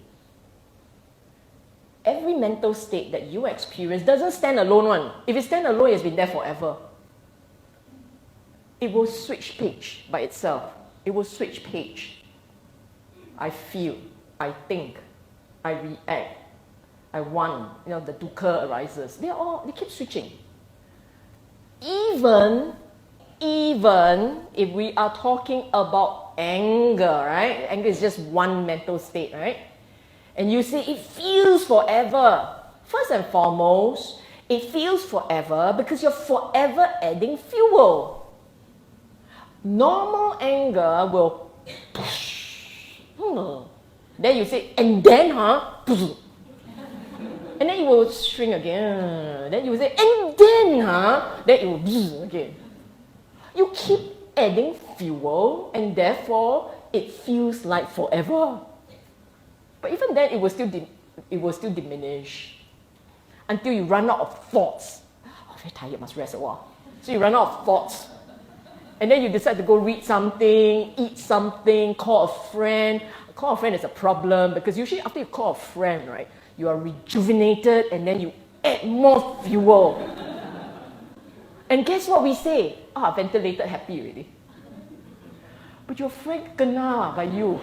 Every mental state that you experience doesn't stand alone one. If it stands alone, it's been there forever. It will switch page by itself. It will switch page. I feel, I think, I react, I want, the dukkha arises. They keep switching. Even if we are talking about anger, right? Anger is just one mental state, right? And you say it feels forever. First and foremost, it feels forever because you're forever adding fuel. Normal anger will then you say, and then, and then it will shrink again. Then you say, and then, then it will again. You keep adding fuel, and therefore it feels like forever. But even then, it will still diminish. until you run out of thoughts. Oh, very tired, must rest a while. So you run out of thoughts. And then you decide to go read something, eat something, call a friend. Call a friend is a problem because usually after you call a friend, right, you are rejuvenated and then you add more fuel. And guess what we say? Ventilated happy already. But your friend kena by you.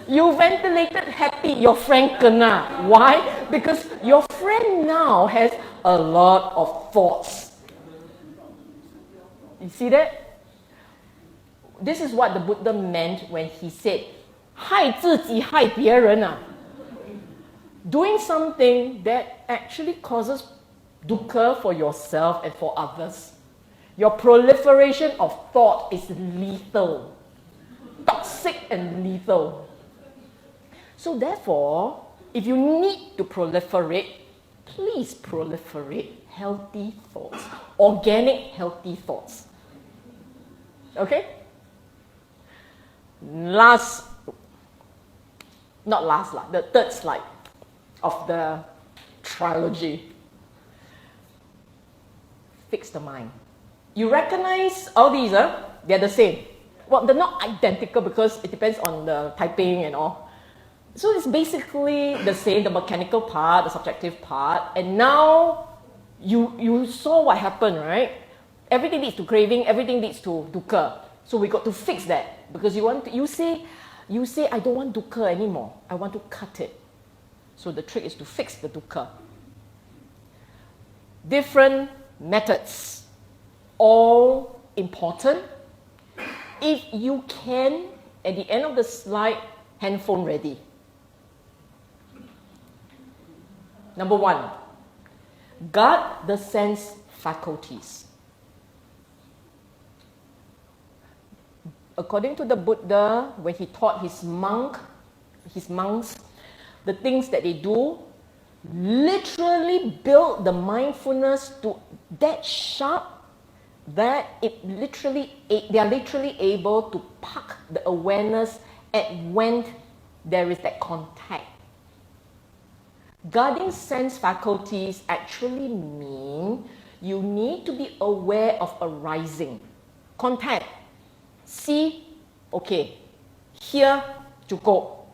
You ventilated happy, your friend kena. Why? Because your friend now has a lot of thoughts. You see that? This is what the Buddha meant when he said, 害自己害别人啊. Doing something that actually causes dukkha for yourself and for others. Your proliferation of thought is lethal, toxic and lethal. So therefore, if you need to proliferate, please proliferate healthy thoughts, organic healthy thoughts. Okay? The third slide of the trilogy. Fix the mind. You recognize all these, they're the same. Well, they're not identical because it depends on the typing and all. So it's basically the same, the mechanical part, the subjective part. And now you saw what happened, right? Everything leads to craving, everything leads to dukkha. So we got to fix that because you say, I don't want dukkha anymore. I want to cut it. So the trick is to fix the dukkha. Different methods. All important. If you can, at the end of the slide, handphone ready. Number 1, guard the sense faculties. According to the Buddha, when he taught his monks, the things that they do literally build the mindfulness to that sharp that they are literally able to park the awareness at when there is that contact. Guarding sense faculties actually mean you need to be aware of arising. Contact. See, okay. Hear, cukup.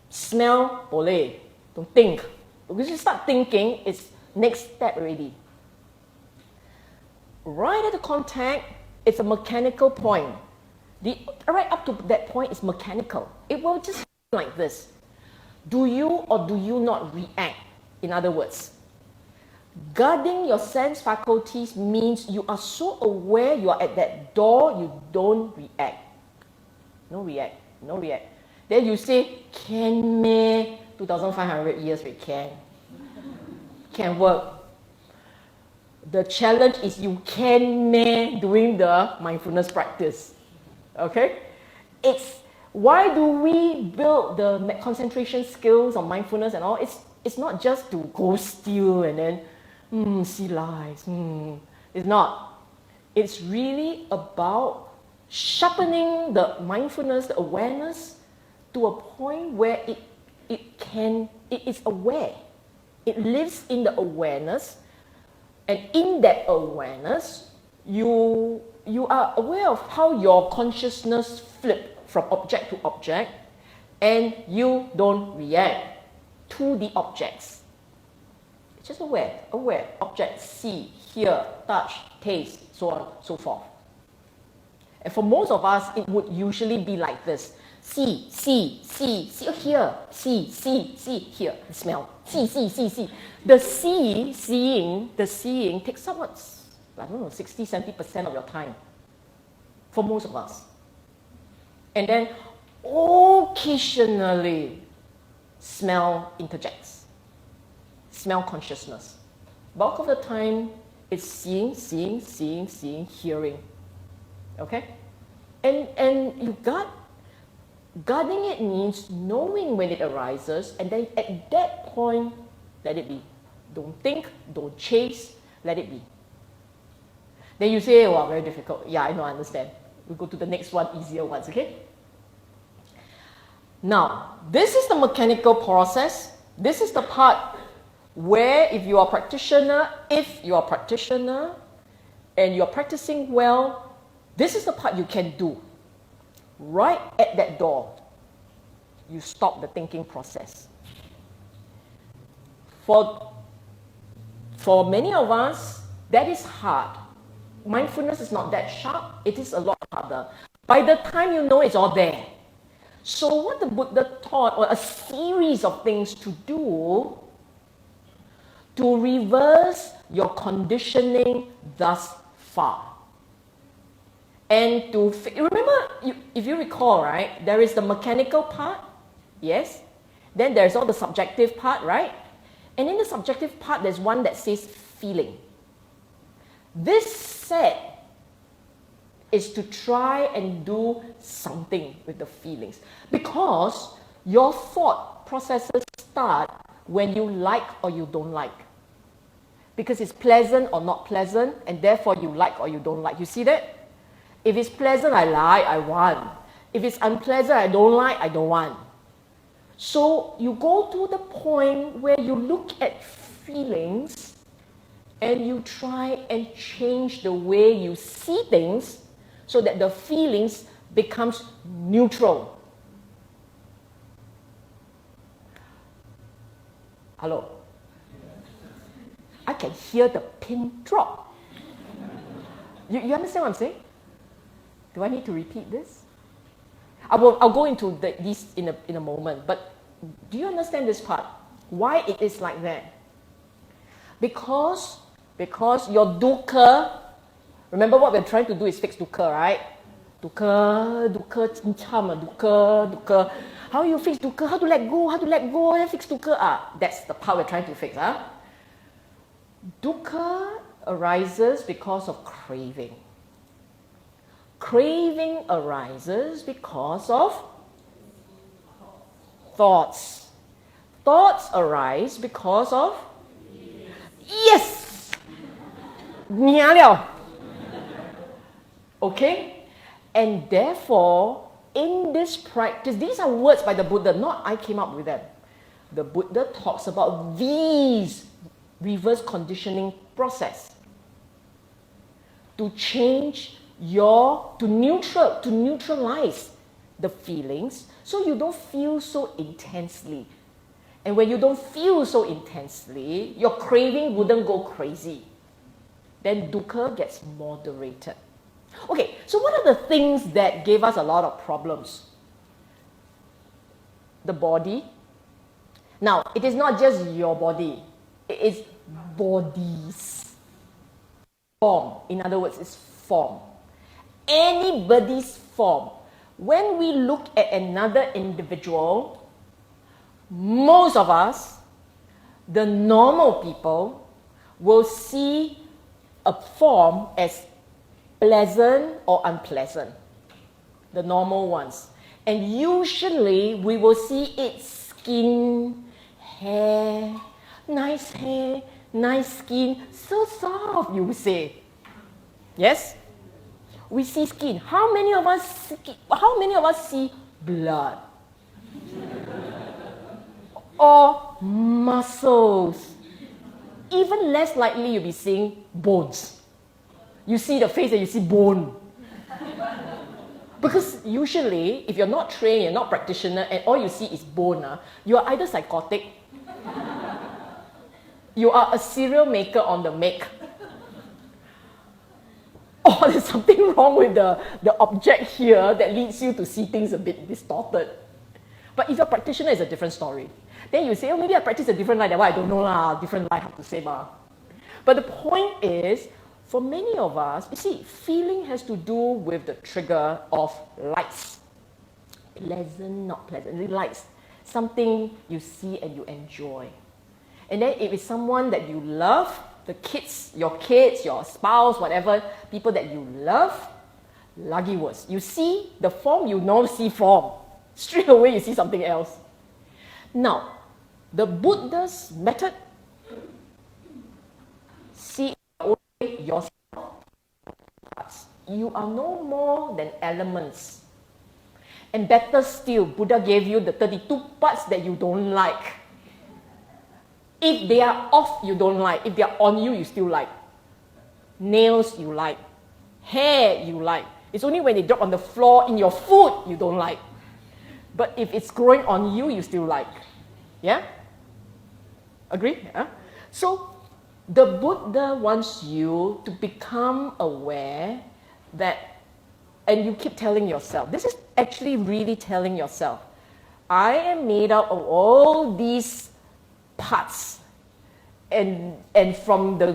Smell, boleh. Don't think. Because you start thinking, it's next step already. Right at the contact, it's a mechanical point. Right up to that point is mechanical. It will just like this. Do you or do you not react? In other words, guarding your sense faculties means you are so aware you are at that door, you don't react. No react. Then you say, can meh? 2,500 years we can. Can work. The challenge is you can meh doing the mindfulness practice. Okay? Why do we build the concentration skills on mindfulness and all? It's not just to go still and then see lies. It's not. It's really about sharpening the mindfulness, the awareness, to a point where it is aware. It lives in the awareness, and in that awareness, you are aware of how your consciousness flips from object to object, and you don't react to the objects. It's just aware, object, see, hear, touch, taste, so on, so forth. And for most of us, it would usually be like this. See, hear, see, hear, smell, see. The seeing takes up 60-70% of your time. For most of us. And then occasionally, smell interjects. Smell consciousness. Bulk of the time, it's seeing, hearing. Okay? And you guarding it means knowing when it arises, and then at that point, let it be. Don't think, don't chase, let it be. Then you say, wow, very difficult. Yeah, I know, I understand. We'll go to the next one, easier ones, okay? Now, this is the mechanical process. This is the part where if you are practitioner and you're practicing well, this is the part you can do. Right at that door, you stop the thinking process. For many of us, that is hard. Mindfulness is not that sharp. It is a lot harder. By the time you know, it's all there. So what the Buddha taught, or a series of things to do to reverse your conditioning thus far. And to, remember, if you recall, right, there is the mechanical part, yes? Then there's all the subjective part, right? And in the subjective part, there's one that says feeling. This set is to try and do something with the feelings. Because your thought processes start when you like or you don't like. Because it's pleasant or not pleasant, and therefore you like or you don't like. You see that? If it's pleasant, I like, I want. If it's unpleasant, I don't like, I don't want. So you go to the point where you look at feelings and you try and change the way you see things so that the feelings becomes neutral. Hello? I can hear the pin drop. You understand what I'm saying? Do I need to repeat this? I'll go into this in a moment, but do you understand this part? Why it is like that? Because your dukkha, remember what we're trying to do is fix dukkha, right? Dukkha, dukkha. How you fix dukkha? How to let go and fix dukkha? That's the part we're trying to fix. Dukkha arises because of craving. Craving arises because of thoughts. Thoughts arise because of yes! Okay? And therefore, in this practice, these are words by the Buddha, not I came up with them. The Buddha talks about these reverse conditioning process to change to neutralize the feelings so you don't feel so intensely. And when you don't feel so intensely, your craving wouldn't go crazy. Then dukkha gets moderated. Okay, so what are the things that gave us a lot of problems? The body. Now, it is not just your body. It is bodies. Form. In other words, it's form. Anybody's form. When we look at another individual, most of us, the normal people, will see a form as pleasant or unpleasant. The normal ones. And usually we will see its skin, hair, nice skin, so soft, you will say. Yes? We see skin. How many of us see blood? Or muscles? Even less likely you'll be seeing bones. You see the face and you see bone. Because usually, if you're not trained, you're not practitioner, and all you see is bone, you are either psychotic, you are a serial maker on the make, or there's something wrong with the object here that leads you to see things a bit distorted. But if you're a practitioner, it's a different story. Then you say, oh, maybe I practice a different light. That why I don't know lah, different light, have to say ma. But the point is, for many of us, you see, feeling has to do with the trigger of lights. Pleasant, not pleasant. Lights. Something you see and you enjoy. And then if it's someone that you love, your spouse, whatever, people that you love, lagi words. You see the form, you know see form. Straight away you see something else. Now, the Buddha's method, see yourself. You are no more than elements. And better still, Buddha gave you the 32 parts that you don't like. If they are off, you don't like. If they are on you, you still like. Nails, you like. Hair, you like. It's only when they drop on the floor in your food, you don't like. But if it's growing on you, you still like. Yeah? Agree? Yeah? So, the Buddha wants you to become aware that, and you keep telling yourself, this is actually really telling yourself, I am made up of all these parts, and from the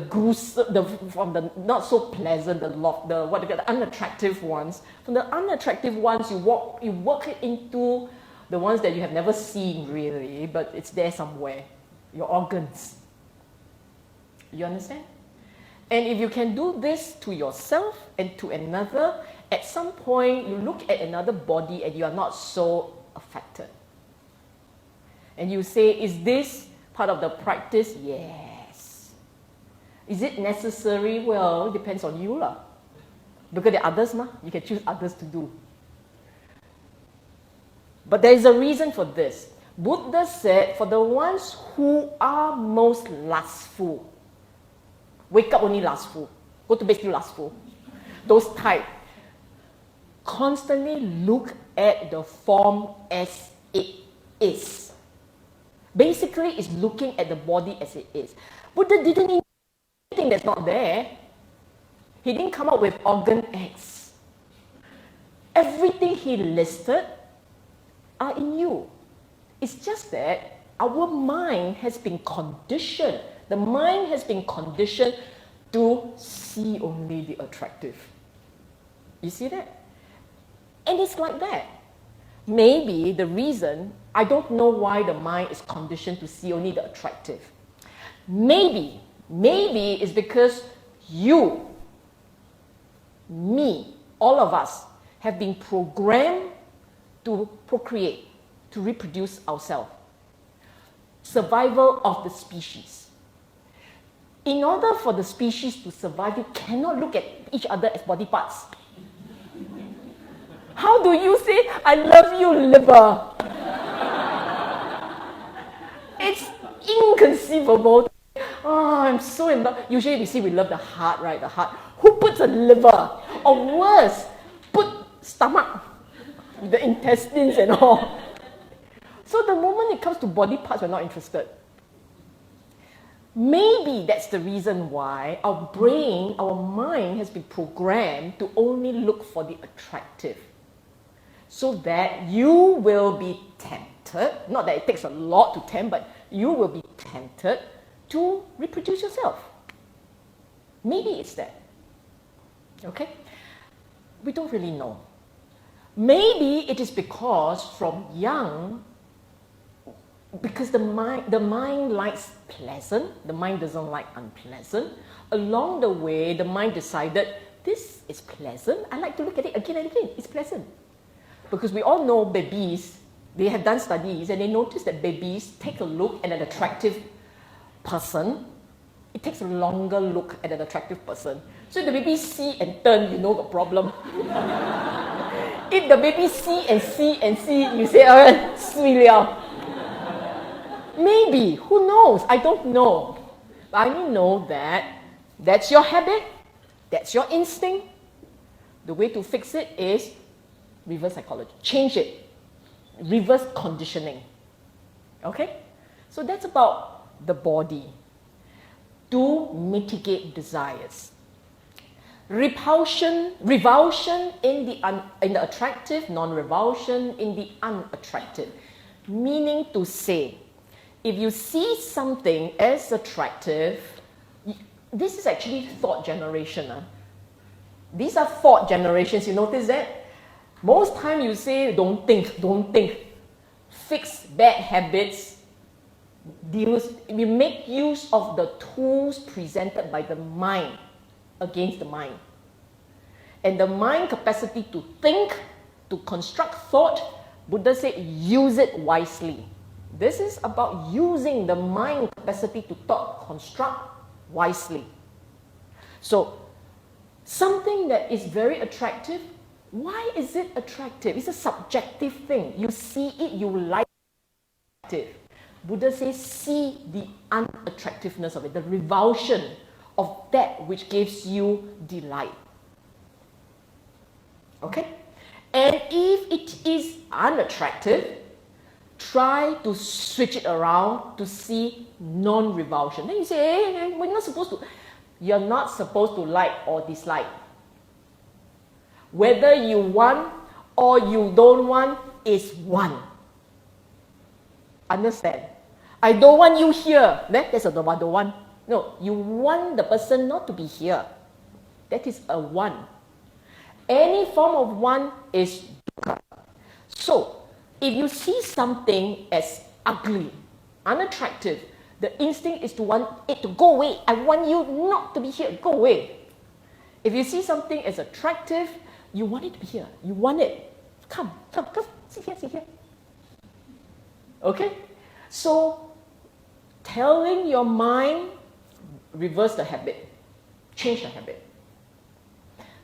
from the not so pleasant, the unattractive ones. From the unattractive ones, you work it into the ones that you have never seen really, but it's there somewhere. Your organs. You understand? And if you can do this to yourself and to another, at some point you look at another body and you are not so affected. And you say, is this part of the practice? Yes. Is it necessary? Well, it depends on you lah. Because there are others, you can choose others to do. But there is a reason for this. Buddha said, for the ones who are most lustful, wake up only lustful, go to bed still lustful, those type, constantly look at the form as it is. Basically, it's looking at the body as it is. Buddha didn't need anything that's not there. He didn't come up with organ X. Everything he listed are in you. It's just that our mind has been conditioned. The mind has been conditioned to see only the attractive. You see that? And it's like that. Maybe the reason, I don't know why the mind is conditioned to see only the attractive. Maybe it's because you, me, all of us have been programmed to procreate, to reproduce ourselves. Survival of the species. In order for the species to survive, you cannot look at each other as body parts. How do you say, I love you, liver? It's inconceivable. Oh, I'm so in love. Usually we love the heart, right? The heart. Who puts a liver? Or worse, put stomach, the intestines and all. So the moment it comes to body parts, we're not interested. Maybe that's the reason why our brain, our mind has been programmed to only look for the attractive. So that you will be tempted, not that it takes a lot to tempt, but you will be tempted to reproduce yourself. Maybe it's that. Okay? We don't really know. Maybe it is because from young, because the mind likes pleasant, the mind doesn't like unpleasant. Along the way, the mind decided, this is pleasant, I like to look at it again and again, it's pleasant. Because we all know babies, they have done studies and they notice that babies take a look at an attractive person, it takes a longer look at an attractive person. So if the baby see and turn, you know the problem. If the baby see and see, you say, sui liao. Maybe, who knows? I don't know. But I only know that that's your habit, that's your instinct. The way to fix it is reverse psychology. Change it. Reverse conditioning. Okay? So that's about the body. To mitigate desires. Revulsion in the attractive, non-revulsion in the unattractive. Meaning to say, if you see something as attractive, this is actually thought generation. These are thought generations, you notice that? Most time you say, don't think. Fix bad habits. We make use of the tools presented by the mind against the mind. And the mind capacity to think, to construct thought, Buddha said, use it wisely. This is about using the mind capacity to thought, construct wisely. So, something that is very attractive, Why is it attractive? It's a subjective thing. You see it, you like it. Buddha says, see the unattractiveness of it, the revulsion of that which gives you delight. Okay? And if it is unattractive, try to switch it around to see non-revulsion. Then you say, hey, you're not supposed to like or dislike. Whether you want or you don't want is one. Understand? I don't want you here. That's a don't want. No, you want the person not to be here. That is a one. Any form of one is dukkha. So, if you see something as ugly, unattractive, the instinct is to want it to go away. I want you not to be here. Go away. If you see something as attractive, you want it to be here. You want it. Come. Sit here. Okay? So, telling your mind, reverse the habit. Change the habit.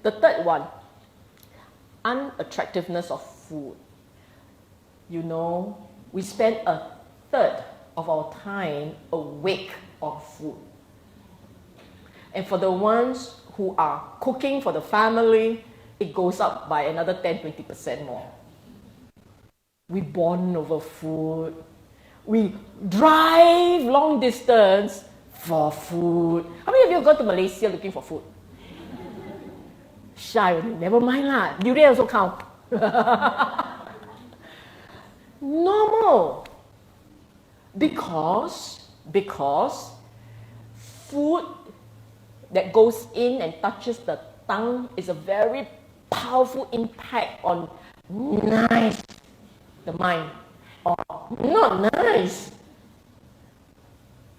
The third one, unattractiveness of food. You know, we spend a third of our time awake on food. And for the ones who are cooking for the family, it goes up by another 10-20% more. We bond over food. We drive long distance for food. How many of you go to Malaysia looking for food? Shy, never mind lah. Durian also count. Normal. Because food that goes in and touches the tongue is a very powerful impact on the mind, or not nice.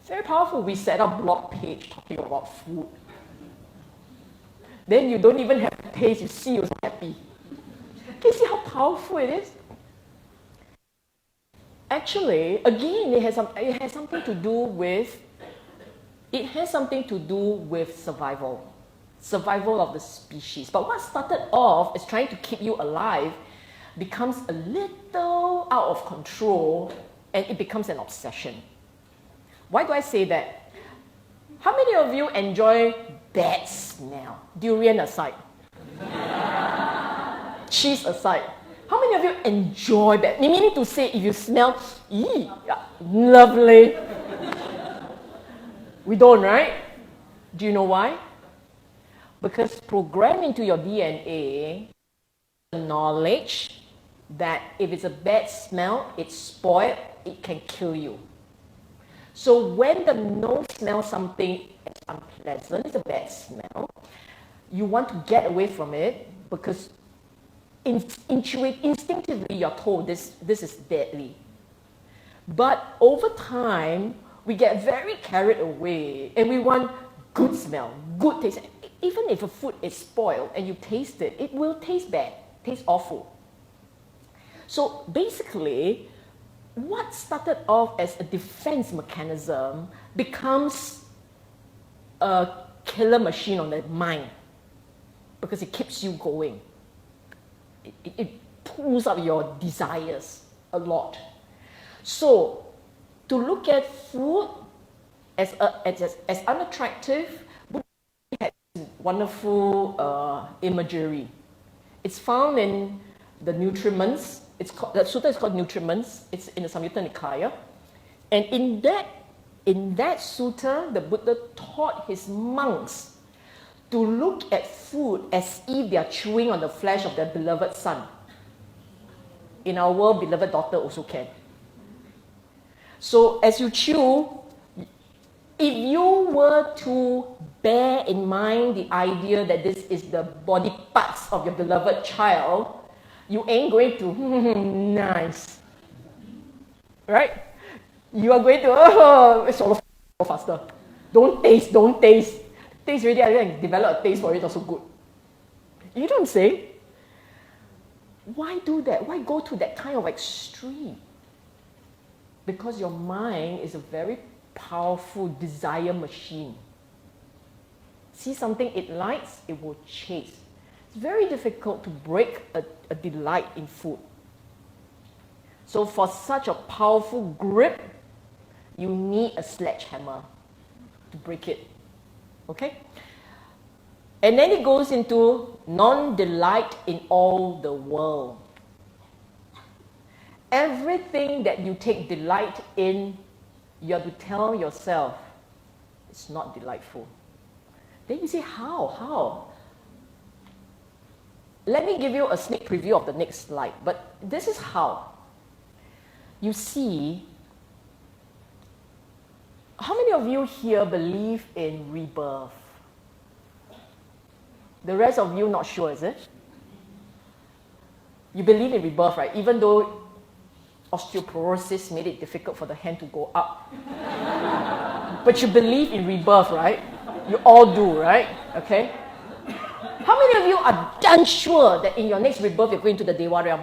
Very powerful. We set up blog page talking about food. Then you don't even have to taste, you see you're happy. Can you see how powerful it is? Actually, again, it has something to do with survival. Survival of the species. But what started off as trying to keep you alive becomes a little out of control and it becomes an obsession. Why do I say that? How many of you enjoy bad smell? Durian aside. Cheese aside. How many of you enjoy bad? Meaning to say, if you smell, lovely. We don't, right? Do you know why? Because programmed into your DNA, the knowledge that if it's a bad smell, it's spoiled, it can kill you. So when the nose smells something unpleasant, it's a bad smell, you want to get away from it because instinctively you're told this is deadly. But over time, we get very carried away and we want good smell, good taste. Even if a food is spoiled and you taste it, it will taste bad, taste awful. So basically, what started off as a defense mechanism becomes a killer machine on the mind because it keeps you going. It pulls up your desires a lot. So, to look at food as unattractive, Buddha had wonderful imagery. It's found in the Nutriments. The sutta is called Nutriments. It's in the Samyutta Nikaya. And in that sutta, the Buddha taught his monks to look at food as if they are chewing on the flesh of their beloved son. In our world, beloved daughter also can. So as you chew, if you were to bear in mind the idea that this is the body parts of your beloved child, you ain't going to, nice. Right? You are going to, swallow faster. Don't taste. Taste already, I can develop a taste for it, also good. You don't say. Why do that? Why go to that kind of extreme? Because your mind is a very powerful desire machine. See something it likes, it will chase. It's very difficult to break a delight in food. So for such a powerful grip, you need a sledgehammer to break it. Okay? And then it goes into non-delight in all the world. Everything that you take delight in, you have to tell yourself, it's not delightful. Then you say, how? Let me give you a sneak preview of the next slide, but this is how. You see, how many of you here believe in rebirth? The rest of you not sure, is it? You believe in rebirth, right? Even though osteoporosis made it difficult for the hand to go up. But you believe in rebirth, right? You all do, right? Okay? How many of you are damn sure that in your next rebirth you're going to the Dewa realm?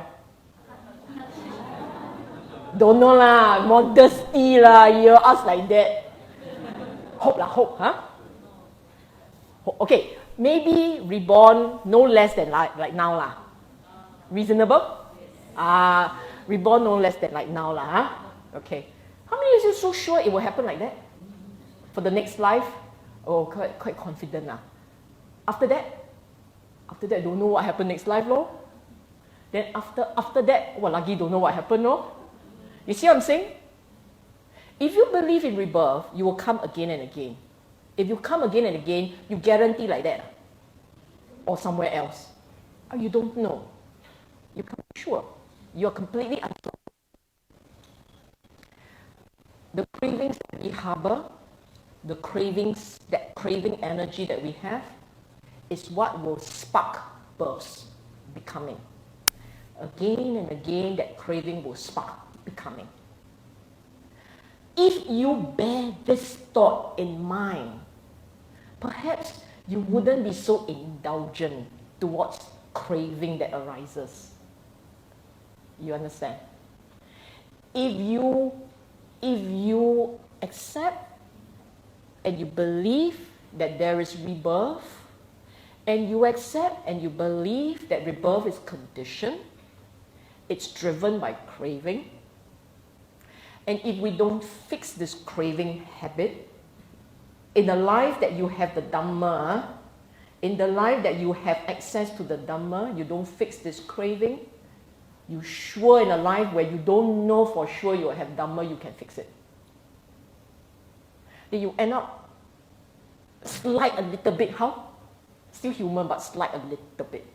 Don't know lah, modesty lah, you ask like that. Hope, huh? Okay, maybe reborn no less than like now lah. Reasonable? Reborn no less than like now lah, huh? Okay. How many of you so sure it will happen like that? For the next life? Oh, quite confident lah. After that, don't know what happened next life, lor. Then after that, lagi don't know what happened, lor. You see what I'm saying? If you believe in rebirth, you will come again and again. If you come again and again, you guarantee like that. Or somewhere else. You don't know. You can't be sure. You are completely unsure. The cravings that we harbor, the cravings, that craving energy that we have, is what will spark births, becoming. Again and again, that craving will spark becoming. If you bear this thought in mind, perhaps you wouldn't be so indulgent towards craving that arises. You understand? If you accept and you believe that there is rebirth, and you accept and you believe that rebirth is conditioned, it's driven by craving, and if we don't fix this craving habit, in the life that you have the Dhamma, in the life that you have access to the Dhamma, you don't fix this craving, you sure in a life where you don't know for sure you have Dhamma, you can fix it. Then you end up slide a little bit, how? Still human, but slide a little bit.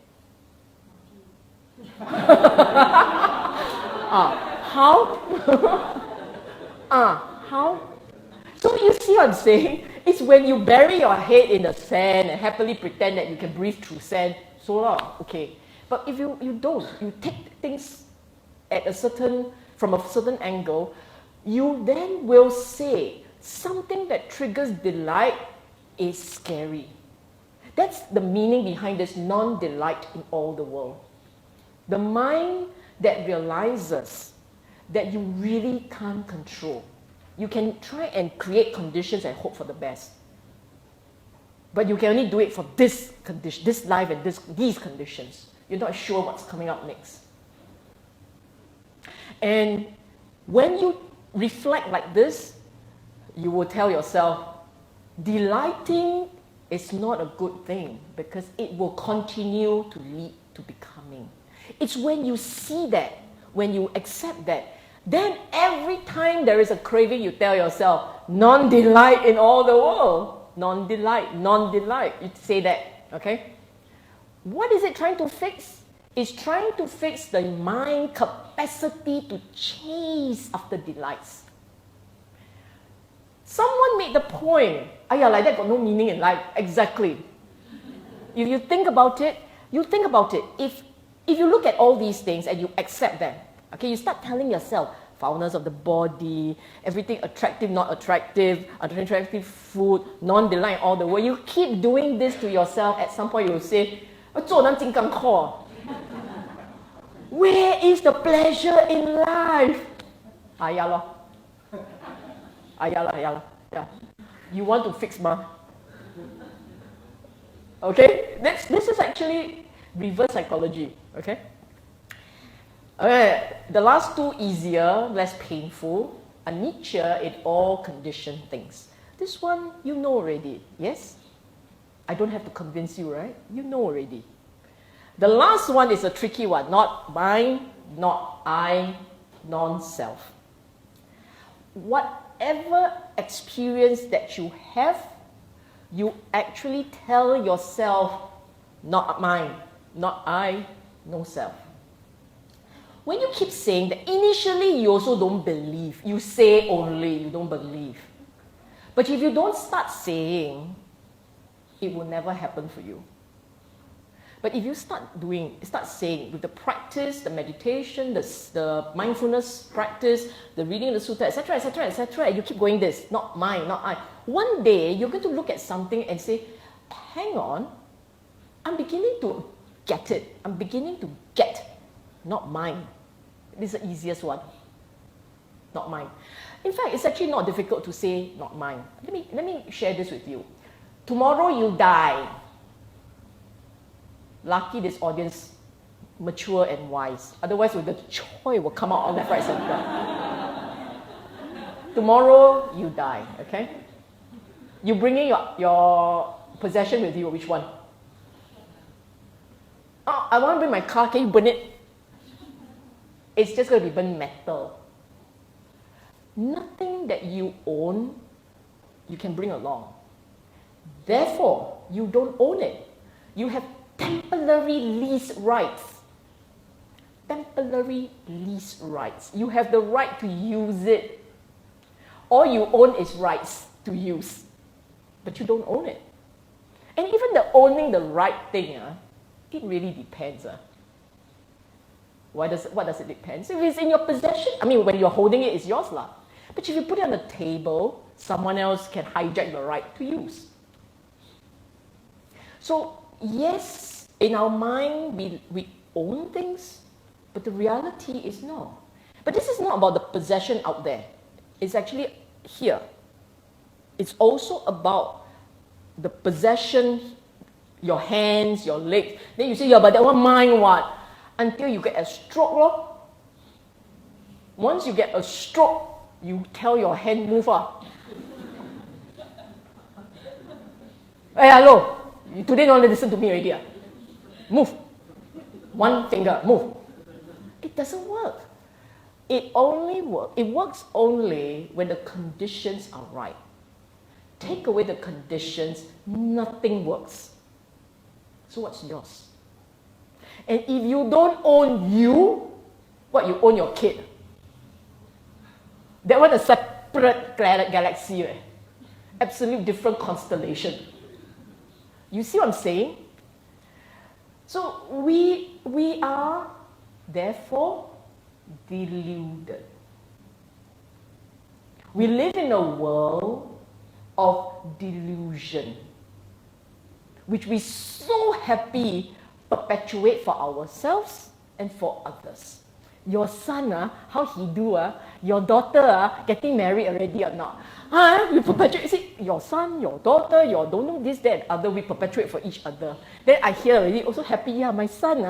How? How? So you see what I'm saying? It's when you bury your head in the sand and happily pretend that you can breathe through sand, so okay. But if you don't, you take things from a certain angle, you then will say something that triggers delight is scary. That's the meaning behind this non-delight in all the world. The mind that realizes that you really can't control. You can try and create conditions and hope for the best. But you can only do it for this condition, this life and these conditions. You're not sure what's coming up next. And when you reflect like this, you will tell yourself, delighting is not a good thing because it will continue to lead to becoming. It's when you see that, when you accept that, then every time there is a craving, you tell yourself, non-delight in all the world. Non-delight, non-delight. You say that, okay? What is it trying to fix? It's trying to fix the mind capacity to chase after delights. Someone made the point, like that got no meaning in life. Exactly. If you think about it, If you look at all these things and you accept them, okay, you start telling yourself, foulness of the body, everything attractive, not attractive, unattractive food, non-delight all the way. You keep doing this to yourself, at some point you will say, 做人金刚课. Where is the pleasure in life? Yeah. You want to fix ma? Okay, this is actually Reverse psychology, okay? Alright, the last two easier, less painful. Anicca, it all conditioned things. This one, you know already, yes? I don't have to convince you, right? You know already. The last one is a tricky one. Not mine, not I, non-self. Whatever experience that you have, you actually tell yourself, not mine, not I, no self. When you keep saying that, initially you also don't believe. You say only, you don't believe. But if you don't start saying, it will never happen for you. But if you start saying, with the practice, the meditation, the mindfulness practice, the reading of the sutta, etc., etc., etc., and you keep going this, not mine, not I. One day, you're going to look at something and say, hang on, I'm beginning to get it. I'm beginning to get, not mine. This is the easiest one. Not mine. In fact, it's actually not difficult to say not mine. Let me share this with you. Tomorrow you die. Lucky this audience, mature and wise. Otherwise, the choy will come out on left, right, center. Tomorrow you die, okay? You bringing your possession with you, which one? Oh, I want to bring my car, can you burn it? It's just going to be burnt metal. Nothing that you own, you can bring along. Therefore, you don't own it. You have temporary lease rights. Temporary lease rights. You have the right to use it. All you own is rights to use. But you don't own it. And even the owning the right thing, it really depends. What does it depend? So if it's in your possession, when you're holding it, it's yours lah. But if you put it on the table, someone else can hijack the right to use. So yes, in our mind, we own things, but the reality is no. But this is not about the possession out there. It's actually here. It's also about the possession, your hands, your legs. Then you say, yeah, but that one mine what? Until you get a stroke, lor. Once you get a stroke, you tell your hand, move . Hey, hello. You today don't listen to me already. Move. One finger, move. It doesn't work. It works only when the conditions are right. Take away the conditions, nothing works. So what's yours? And if you don't own you, you own your kid. That one a separate galaxy. Absolute different constellation. You see what I'm saying? So we are therefore deluded. We live in a world of delusion, which we so happy perpetuate for ourselves and for others. Your son, how he do, your daughter, getting married already or not? We perpetuate. See, your son, your daughter, your don't know this, that, and other, we perpetuate for each other. Then I hear already, also happy, my son,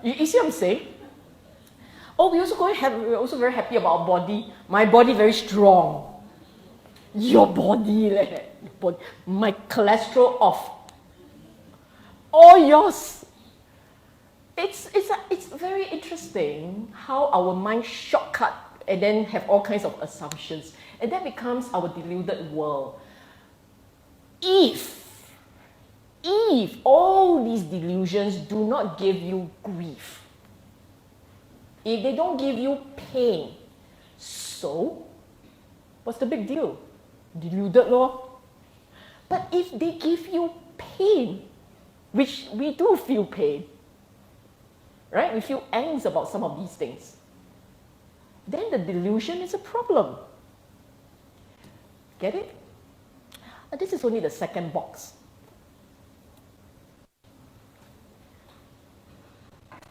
You see what I'm saying? Oh, we're also very happy about our body. My body very strong. Your body, my cholesterol off. All yours. It's very interesting how our mind shortcut and then have all kinds of assumptions. And that becomes our deluded world. If all these delusions do not give you grief, if they don't give you pain, so what's the big deal? Deluded law. But if they give you pain, which we do feel pain, right? We feel angst about some of these things. Then the delusion is a problem. Get it? This is only the second box.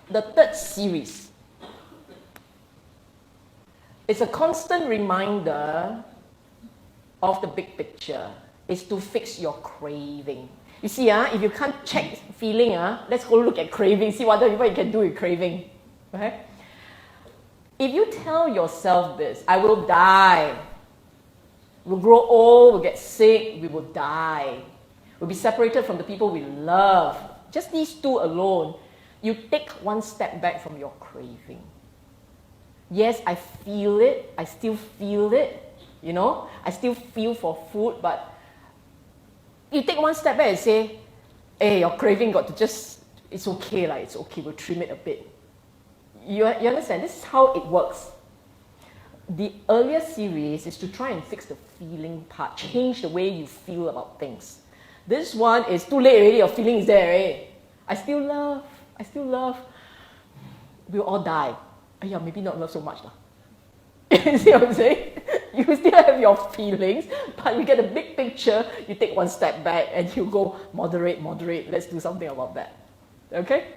The third series. It's a constant reminder of the big picture. Is to fix your craving. You see, if you can't check feeling, let's go look at craving, see what you can do with craving. Okay? If you tell yourself this, I will die, we'll grow old, we'll get sick, we will die, we'll be separated from the people we love, just these two alone, you take one step back from your craving. Yes, I feel it, I still feel it, I still feel for food, but you take one step back and say, hey, your craving got to just, it's okay, we'll trim it a bit. You understand? This is how it works. The earlier series is to try and fix the feeling part, change the way you feel about things. This one is too late already, your feeling is there, eh? I still love, we'll all die. Yeah, maybe not love so much. You see what I'm saying? You still have your feelings, but you get a big picture, you take one step back and you go, moderate, let's do something about that. Okay?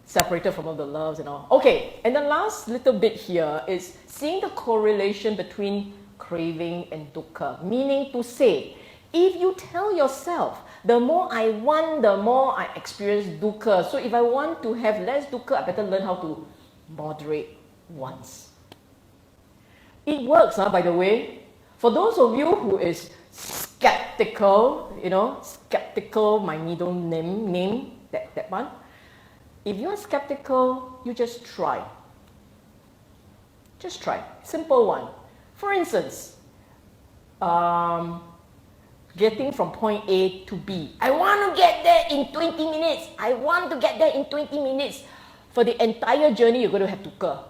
Separated from all the loves and all. Okay, and the last little bit here is seeing the correlation between craving and dukkha. Meaning to say, if you tell yourself, the more I want, the more I experience dukkha. So if I want to have less dukkha, I better learn how to moderate once. It works, by the way. For those of you who is skeptical, skeptical, my middle name, that one. If you're skeptical, you just try. Just try. Simple one. For instance, getting from point A to B. I want to get there in 20 minutes. I want to get there in 20 minutes. For the entire journey, you're going to have dukkha.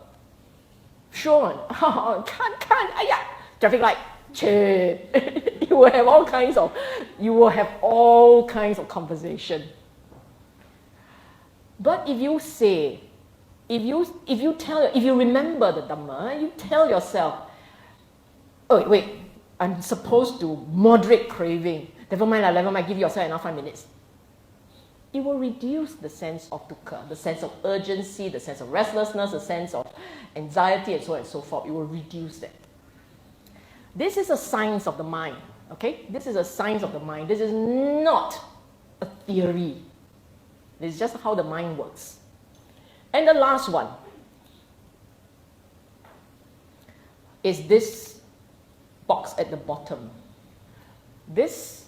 Sure. Can't. Traffic light. You will have all kinds of conversation. But if you say, if you remember the Dhamma, you tell yourself, oh wait, I'm supposed to moderate craving. Never mind, give yourself enough 5 minutes. It will reduce the sense of dukkha, the sense of urgency, the sense of restlessness, the sense of anxiety, and so on and so forth. It will reduce that. This is a science of the mind, okay? This is a science of the mind. This is not a theory. This is just how the mind works. And the last one is this box at the bottom. This,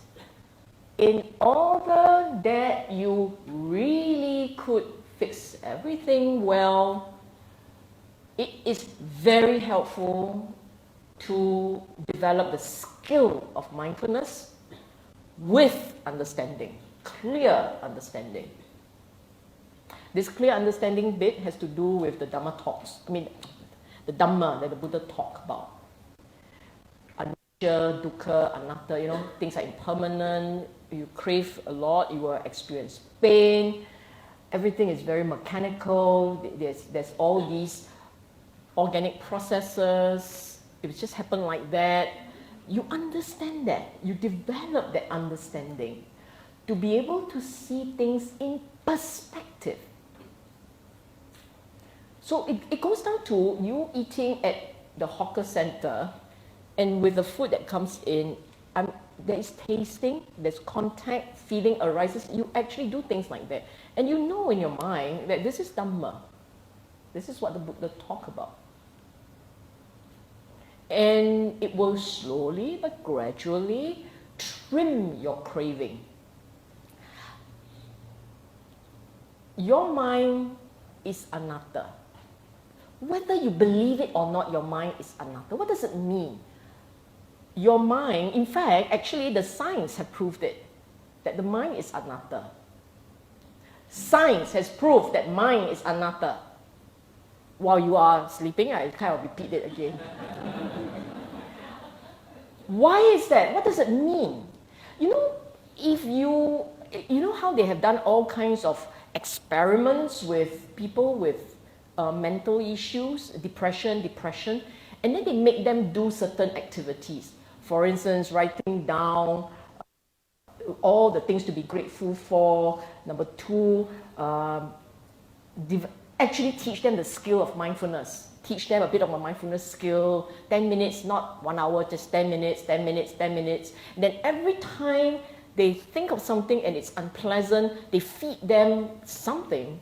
in order that you really could fix everything well, it is very helpful to develop the skill of mindfulness with understanding, clear understanding. This clear understanding bit has to do with the Dhamma talks. The Dhamma that the Buddha talked about. Anicca, dukkha, anatta, things are impermanent. You crave a lot, you will experience pain. Everything is very mechanical. There's all these organic processes. It just happened like that. You understand that. You develop that understanding to be able to see things in perspective. So it goes down to you eating at the hawker center, and with the food that comes in, there is tasting, there's contact, feeling arises. You actually do things like that. And you know in your mind that this is Dhamma. This is what the Buddha talked about. And it will slowly but gradually trim your craving. Your mind is anatta. Whether you believe it or not, your mind is anatta. What does it mean? Your mind, in fact, actually the science have proved it, that the mind is anatta. Science has proved that mind is anatta. While you are sleeping, I kind of repeat it again. Why is that? What does it mean? If you know how they have done all kinds of experiments with people with mental issues, depression, and then they make them do certain activities. For instance, writing down all the things to be grateful for. Number 2, actually teach them the skill of mindfulness. Teach them a bit of a mindfulness skill. 10 minutes, not 1 hour, just 10 minutes, 10 minutes, 10 minutes. And then every time they think of something and it's unpleasant, they feed them something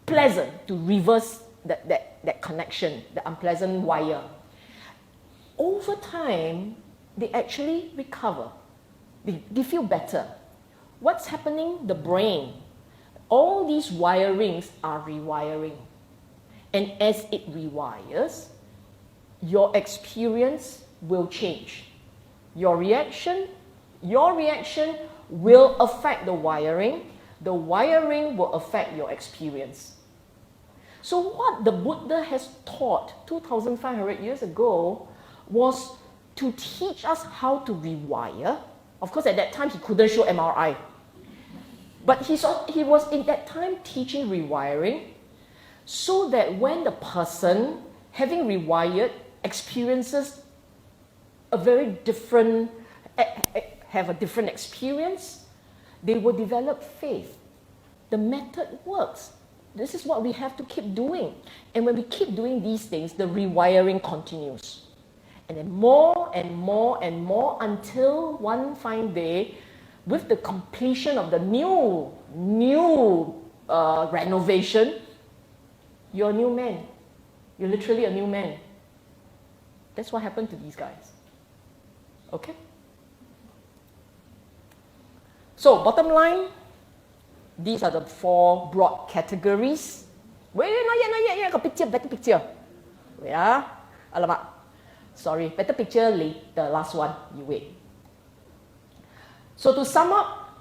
pleasant to reverse that connection, the unpleasant wire. Over time, they actually recover. They feel better. What's happening? The brain. All these wirings are rewiring. And as it rewires, your experience will change. Your reaction will affect the wiring. The wiring will affect your experience. So what the Buddha has taught 2,500 years ago was to teach us how to rewire. Of course, at that time, he couldn't show MRI. But he was in that time teaching rewiring so that when the person, having rewired, experiences a very different, have a different experience, they will develop faith. The method works. This is what we have to keep doing. And when we keep doing these things, the rewiring continues. And then more and more and more until one fine day, with the completion of the new renovation, you're a new man. You're literally a new man. That's what happened to these guys. Okay? So, bottom line, these are the 4 broad categories. Wait, not yet. Got picture, better picture. Wait, alamak. Sorry, better picture later, last one. You wait. So to sum up,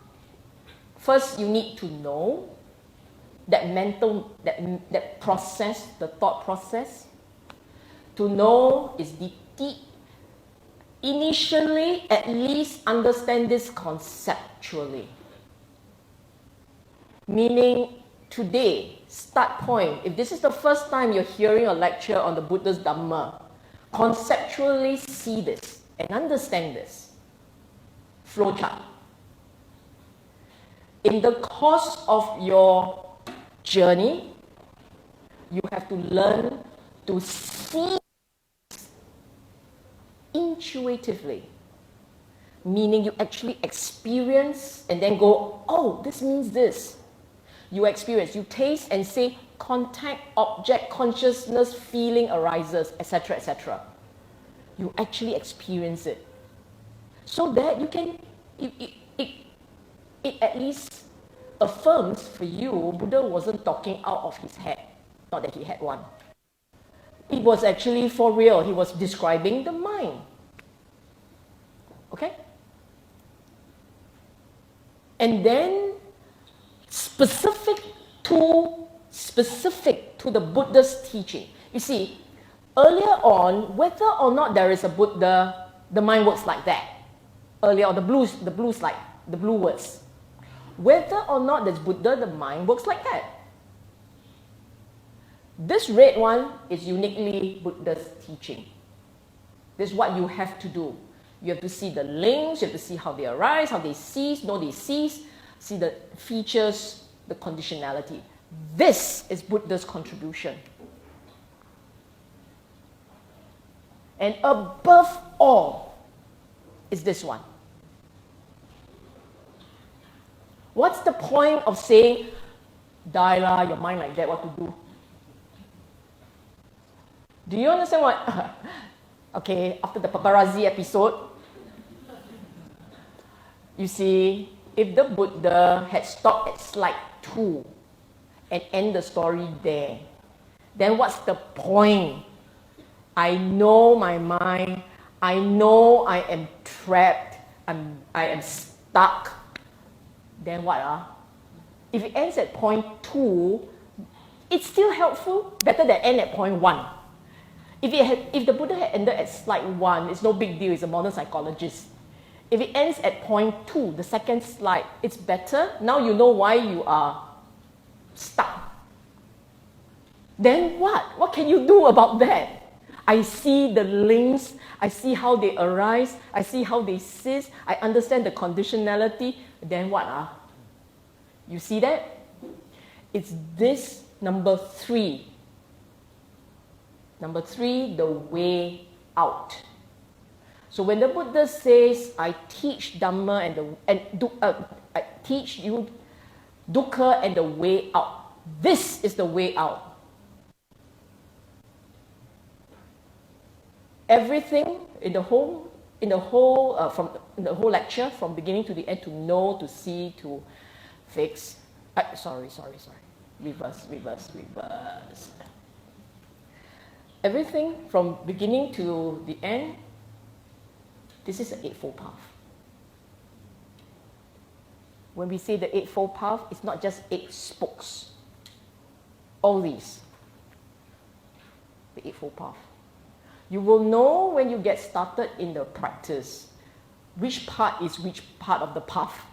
first you need to know that that process, the thought process. To know is deep. Initially, at least understand this conceptually. Meaning, today, start point, if this is the first time you're hearing a lecture on the Buddha's Dhamma, conceptually see this and understand this. Flowchart. In the course of your journey, you have to learn to see intuitively. Meaning you actually experience and then go, oh, this means this. You experience, you taste and say, contact, object, consciousness, feeling arises, etc., etc. You actually experience it. So that you can, it at least affirms for you, Buddha wasn't talking out of his head. Not that he had one. It was actually for real. He was describing the mind. Okay? And then, specific to the Buddha's teaching. You see, earlier on, whether or not there is a Buddha, the mind works like that. Earlier on, the blue words. Whether or not there's Buddha, the mind works like that. This red one is uniquely Buddha's teaching. This is what you have to do. You have to see the links, you have to see how they arise, how they cease, know they cease, see the features, the conditionality. This is Buddha's contribution. And above all is this one. What's the point of saying, die lah, your mind like that, what to do? Do you understand what? Okay, after the paparazzi episode, you see, if the Buddha had stopped at slide 2 and end the story there, then what's the point? I know my mind, I know I am trapped, I am stuck. Then what? If it ends at point 2, it's still helpful, better than end at point 1. If the Buddha had ended at slide 1, it's no big deal, it's a modern psychologist. If it ends at point 2, the second slide, it's better. Now you know why you are stuck. Then what? What can you do about that? I see the links, I see how they arise, I see how they cease, I understand the conditionality. Then what? You see that? It's this number 3. Number 3, the way out. So when the Buddha says, I teach Dhamma I teach you dukkha and the way out, this is the way out. Everything in the whole lecture, from beginning to the end, to know, to see, to fix. Sorry. Reverse. Everything from beginning to the end, this is the Eightfold Path. When we say the Eightfold Path, it's not just 8 spokes. All these. The Eightfold Path. You will know when you get started in the practice which part is which part of the path.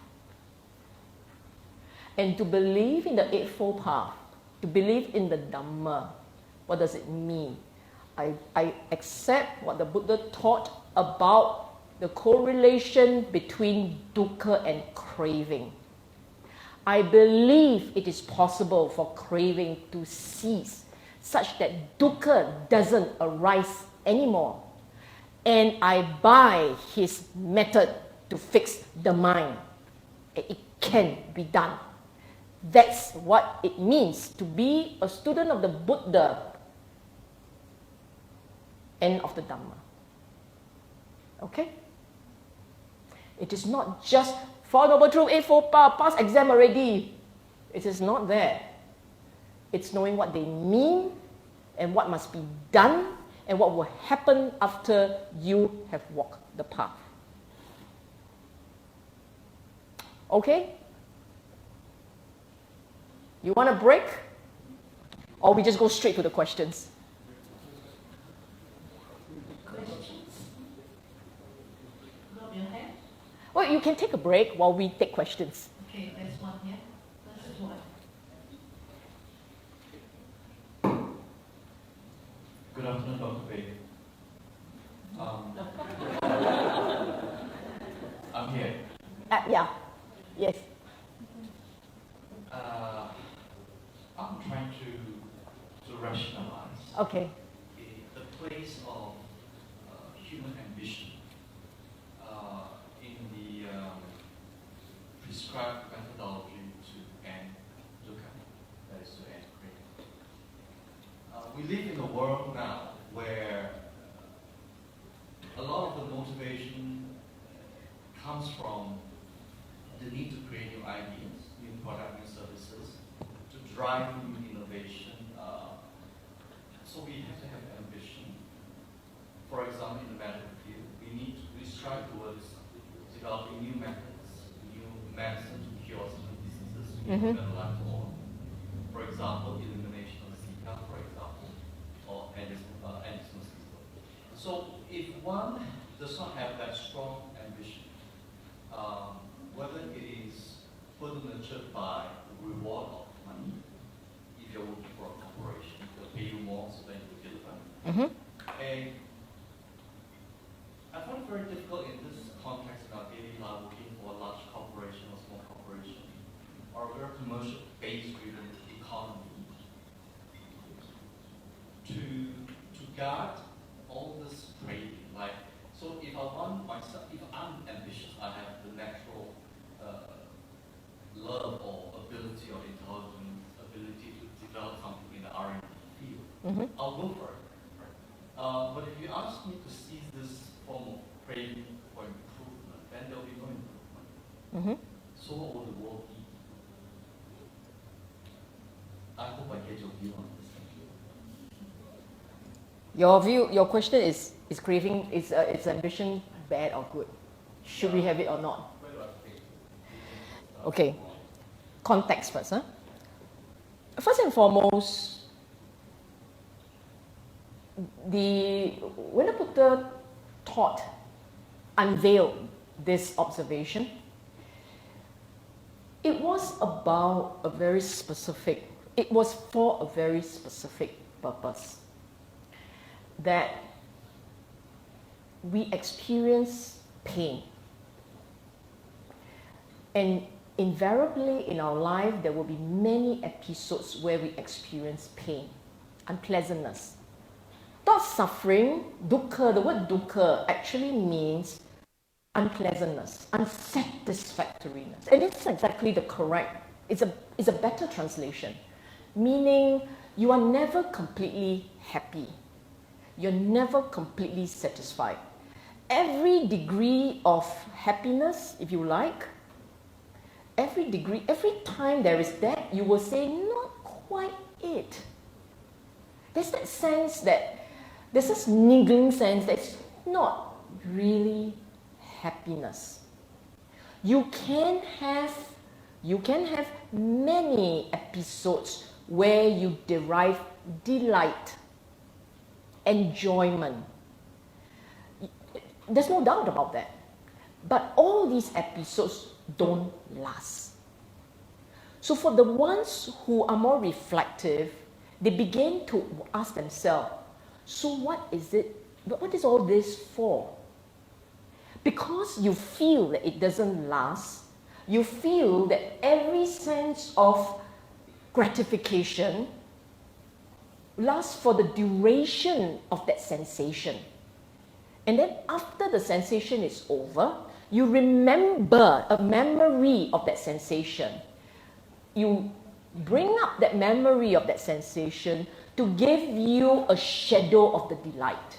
And to believe in the Eightfold Path, to believe in the Dhamma, what does it mean? I accept what the Buddha taught about the correlation between dukkha and craving. I believe it is possible for craving to cease such that dukkha doesn't arise anymore. And I buy his method to fix the mind. It can be done. That's what it means to be a student of the Buddha and of the Dhamma. Okay? It is not just Four Noble Truths, Eightfold Path, pass exam already. It is not there. It's knowing what they mean and what must be done and what will happen after you have walked the path. Okay? You want a break? Or we just go straight to the questions? Well, you can take a break while we take questions. Okay, there's one here. This is one. Good afternoon, Dr. Pei. I'm here. Yeah. Yes. I'm trying to rationalize Okay. the place of human ambition in the prescribed methodology to end dukkha, that is to end craving. We live in a world now where a lot of the motivation comes from the need to create new ideas, new products, new services, to drive new innovation. So we have to have ambition. For example, in the medical field, we strive towards developing new methods, new medicine to cure certain diseases, to make better life for all. For example, elimination of Zika, for example, or anti-system. So if one does not have that strong ambition, whether it is further nurtured by the reward of money, if you're working for a corporation, they'll pay you more so then you deliver. And I find it very difficult in this context in our daily life, working for a large corporation or small corporation, or a very commercial base-driven economy, to guard all this craving. Like, so if I want myself, if I'm ambitious, I have the natural love or ability or intelligence, ability to develop something in the R&D field, I'll go for it. But if you ask me to seize this form of craving for improvement, then there'll be no improvement. So what will the world be? I hope I get your view on this. Thank you. Your question is craving, is ambition bad or good? Should we have it or not? Okay. Context first. First and foremost, when the Buddha unveiled this observation, it was for a very specific purpose. That we experience pain. And invariably in our life, there will be many episodes where we experience pain, unpleasantness. Thought suffering, dukkha, the word dukkha actually means unpleasantness, unsatisfactoriness. And it's exactly the correct, it's a better translation. Meaning you are never completely happy. You're never completely satisfied. Every degree of happiness, if you like, every time there is that, you will say, not quite it. There's that sense that, there's this niggling sense that it's not really happiness. You can have many episodes where you derive delight, enjoyment. There's no doubt about that. But all these episodes don't last. So for the ones who are more reflective, they begin to ask themselves, so what is it? What is all this for? Because you feel that it doesn't last, you feel that every sense of gratification lasts for the duration of that sensation. And then after the sensation is over, you remember a memory of that sensation. You bring up that memory of that sensation to give you a shadow of the delight.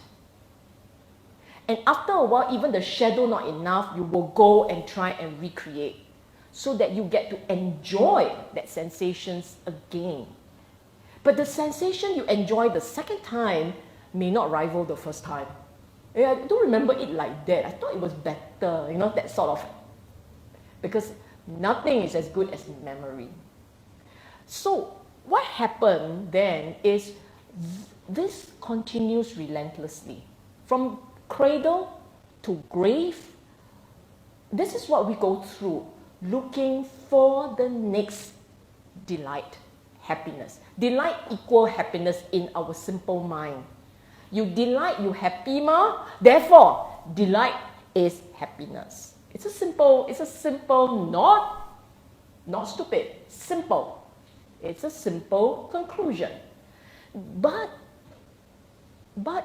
And after a while, even the shadow not enough, you will go and try and recreate so that you get to enjoy that sensations again. But the sensation you enjoy the second time may not rival the first time. I don't remember it like that. I thought it was better, that sort of, because nothing is as good as memory. So what happened then is this continues relentlessly. From cradle to grave, this is what we go through, looking for the next delight, happiness. Delight equal happiness in our simple mind. You delight, you happy ma, therefore delight is happiness. It's a simple, not stupid, simple. It's a simple conclusion. But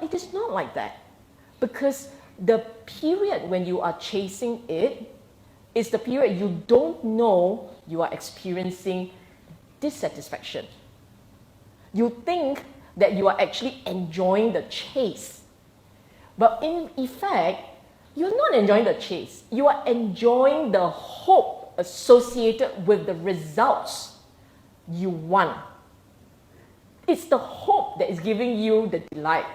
it is not like that. Because the period when you are chasing it is the period you don't know you are experiencing dissatisfaction. You think that you are actually enjoying the chase. But in effect, you're not enjoying the chase. You are enjoying the hope associated with the results you want. It's the hope that is giving you the delight,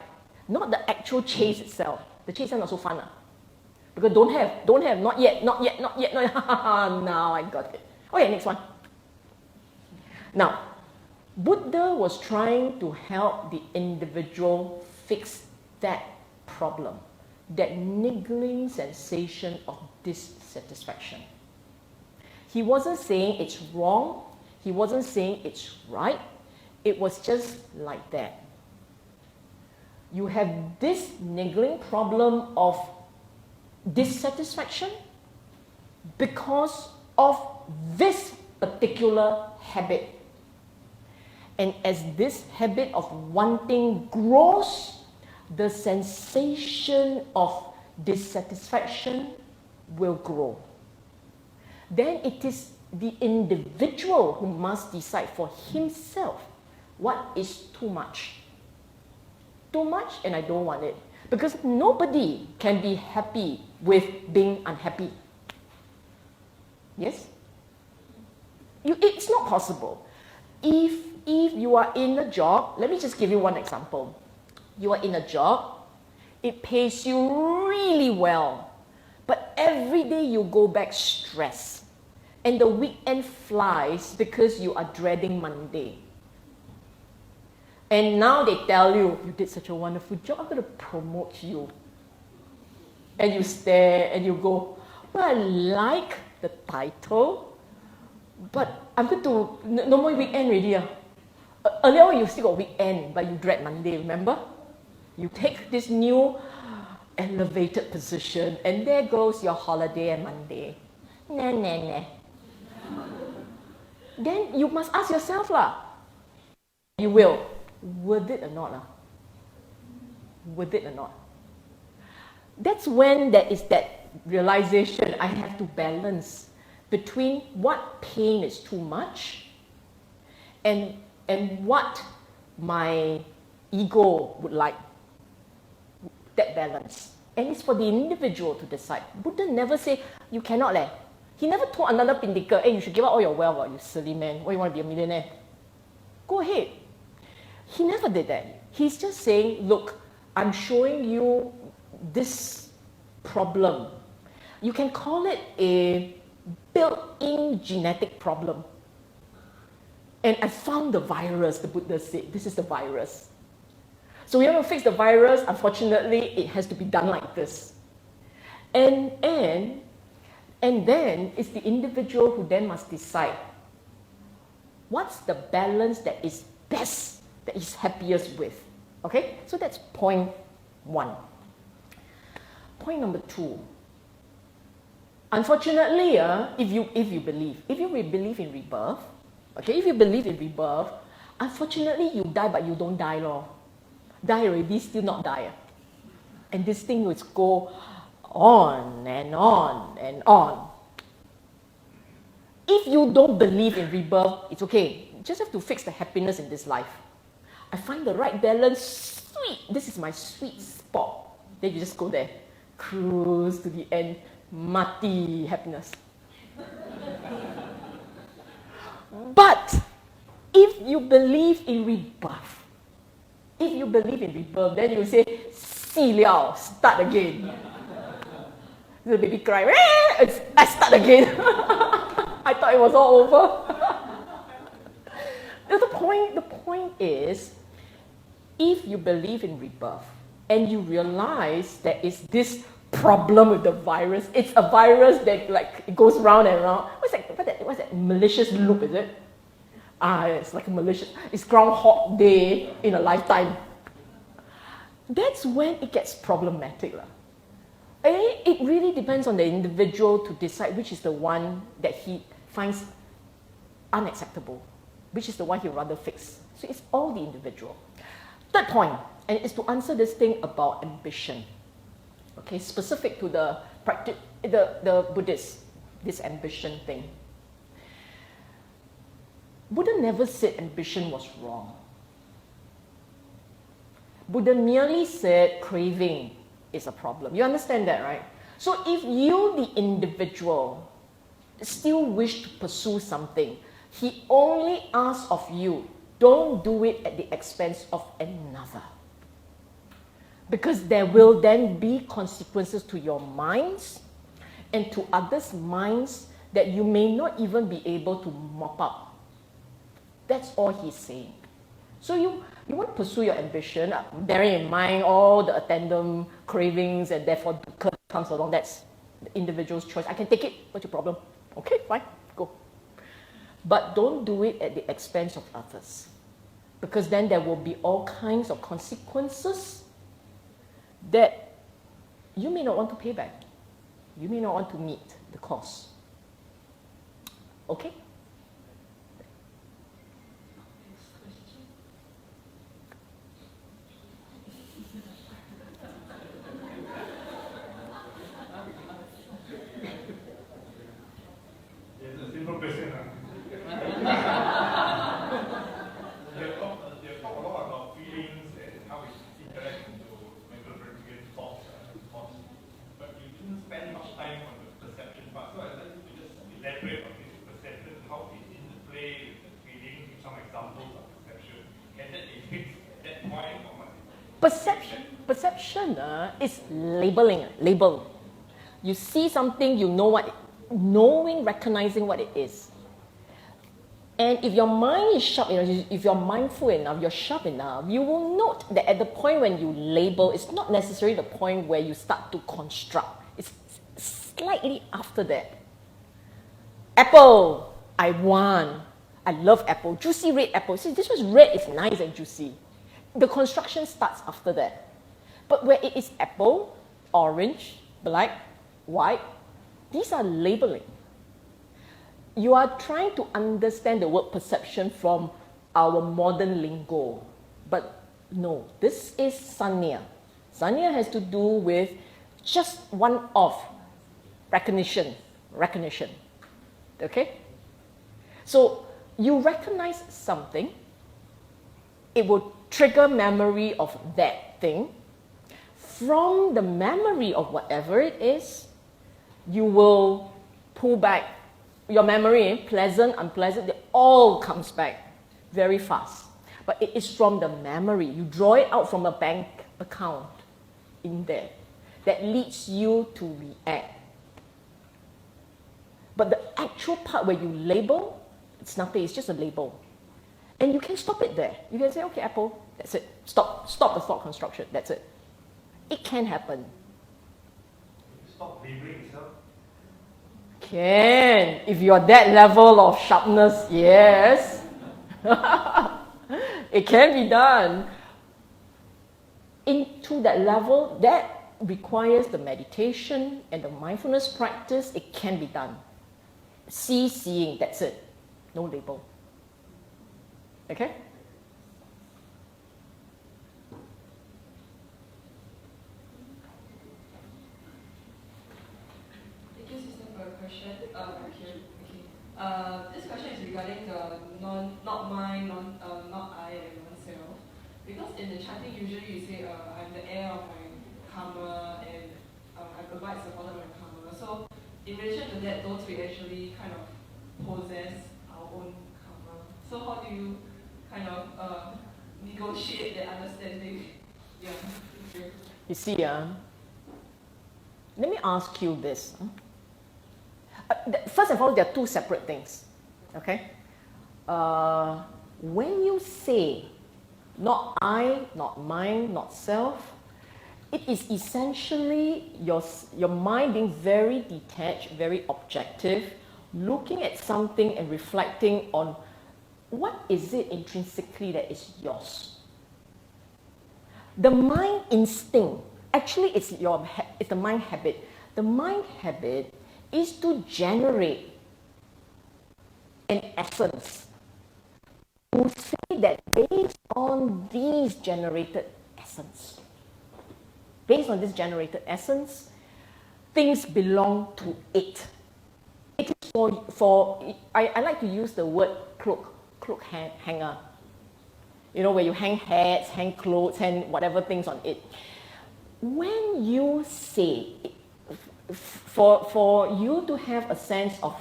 not the actual chase itself. The chase is not so fun. Because don't have, not yet. Now I got it. Okay, next one. Now, Buddha was trying to help the individual fix that problem, that niggling sensation of dissatisfaction. He wasn't saying it's wrong, he wasn't saying it's right, it was just like that. You have this niggling problem of dissatisfaction because of this particular habit. And as this habit of wanting grows, the sensation of dissatisfaction will grow. Then it is the individual who must decide for himself what is too much. Too much and I don't want it. Because nobody can be happy with being unhappy. Yes? It's not possible. If you are in a job, let me just give you one example. You are in a job, it pays you really well, but every day you go back stressed, and the weekend flies because you are dreading Monday. And now they tell you, you did such a wonderful job, I'm going to promote you. And you stare and you go, well, I like the title, but I'm going to, no more weekend already. Earlier on you still got weekend, but you dread Monday, remember? You take this new elevated position, and there goes your holiday and Monday. Nah. Then you must ask yourself, you will, worth it or not? With it or not? That's when there is that realization I have to balance between what pain is too much and what my ego would like. That balance. And it's for the individual to decide. Buddha never say, you cannot leh. He never told another Pindika, hey, you should give up all your wealth, you silly man. Why you want to be a millionaire? Go ahead. He never did that. He's just saying, look, I'm showing you this problem. You can call it a built-in genetic problem. And I found the virus, the Buddha said. This is the virus. So we want to fix the virus. Unfortunately, it has to be done like this. And then it's the individual who then must decide what's the balance that is best, that is happiest with. Okay? So that's point one. Point number two. Unfortunately, if you believe in rebirth, okay, if you believe in rebirth, unfortunately you die, but you don't die, lor. Die already, still not die. And this thing will go on and on and on. If you don't believe in rebirth, it's okay. You just have to fix the happiness in this life. I find the right balance, sweet. This is my sweet spot. Then you just go there, cruise to the end, mati happiness. But if you believe in rebirth, then you say, "Si liao, start again." The baby cry, I start again. I thought it was all over. The point is, if you believe in rebirth and you realize there is this problem with the virus, it's a virus that it goes round and round. What's that malicious loop, is it? It's like a malicious, it's Groundhog Day in a lifetime. That's when it gets problematic. It really depends on the individual to decide which is the one that he finds unacceptable, which is the one he'd rather fix. So it's all the individual. Third point, and it's to answer this thing about ambition. Okay, specific to the Buddhists, this ambition thing. Buddha never said ambition was wrong. Buddha merely said craving is a problem. You understand that, right? So if you, the individual, still wish to pursue something, he only asks of you, don't do it at the expense of another. Because there will then be consequences to your minds and to others' minds that you may not even be able to mop up. That's all he's saying. So you want to pursue your ambition, bearing in mind all the attendant cravings and therefore dukkha comes along. That's the individual's choice. I can take it. What's your problem? Okay, fine, go. But don't do it at the expense of others. Because then there will be all kinds of consequences that you may not want to pay back. You may not want to meet the cost. Okay? It's a simple question. You talk a lot about feelings and how it interacts into mental practical thoughts. But you didn't spend much time on the perception part. So I'd like you to just elaborate on this perception, how it interplays with the feeling, give some examples of perception. Can that be fixed at that point or what? Perception is labeling. Label. You see something, you know what, knowing, recognizing what it is. And if your mind is sharp enough, if you're mindful enough, you're sharp enough, you will note that at the point when you label, it's not necessarily the point where you start to construct. It's slightly after that. Apple, I want. I love apple. Juicy red apple. See, this was red, it's nice and juicy. The construction starts after that. But where it is apple, orange, black, white, these are labeling. You are trying to understand the word perception from our modern lingo. But no, this is sanya. Sanya has to do with just one-off recognition. Okay? So you recognize something, it will trigger memory of that thing. From the memory of whatever it is, you will pull back your memory, pleasant, unpleasant, it all comes back very fast. But it is from the memory. You draw it out from a bank account in there that leads you to react. But the actual part where you label, it's nothing, it's just a label. And you can stop it there. You can say, okay, Apple, that's it. Stop the thought construction, that's it. It can happen. Stop labeling yourself. Can, if you're that level of sharpness, yes. It can be done. Into that level, that requires the meditation and the mindfulness practice. It can be done. Seeing, that's it. No label. Okay? Thank you, sister, for the question. This question is regarding the not mine, not I, and non-self. Because in the chanting, usually you say, I'm the heir of my karma, and I provide support of my karma. So, in relation to that, don't we actually kind of possess our own karma? So, how do you kind of negotiate that understanding? Yeah, thank you. You see, let me ask you this. First of all, there are two separate things. Okay? When you say, not I, not mine, not self, it is essentially your mind being very detached, very objective, looking at something and reflecting on what is it intrinsically that is yours. The mind instinct, actually it's the mind habit. The mind habit is to generate an essence. To say that based on these generated essence, things belong to it. It is I like to use the word cloak hanger. You know, where you hang hats, hang clothes, hang whatever things on it. When you say, for you to have a sense of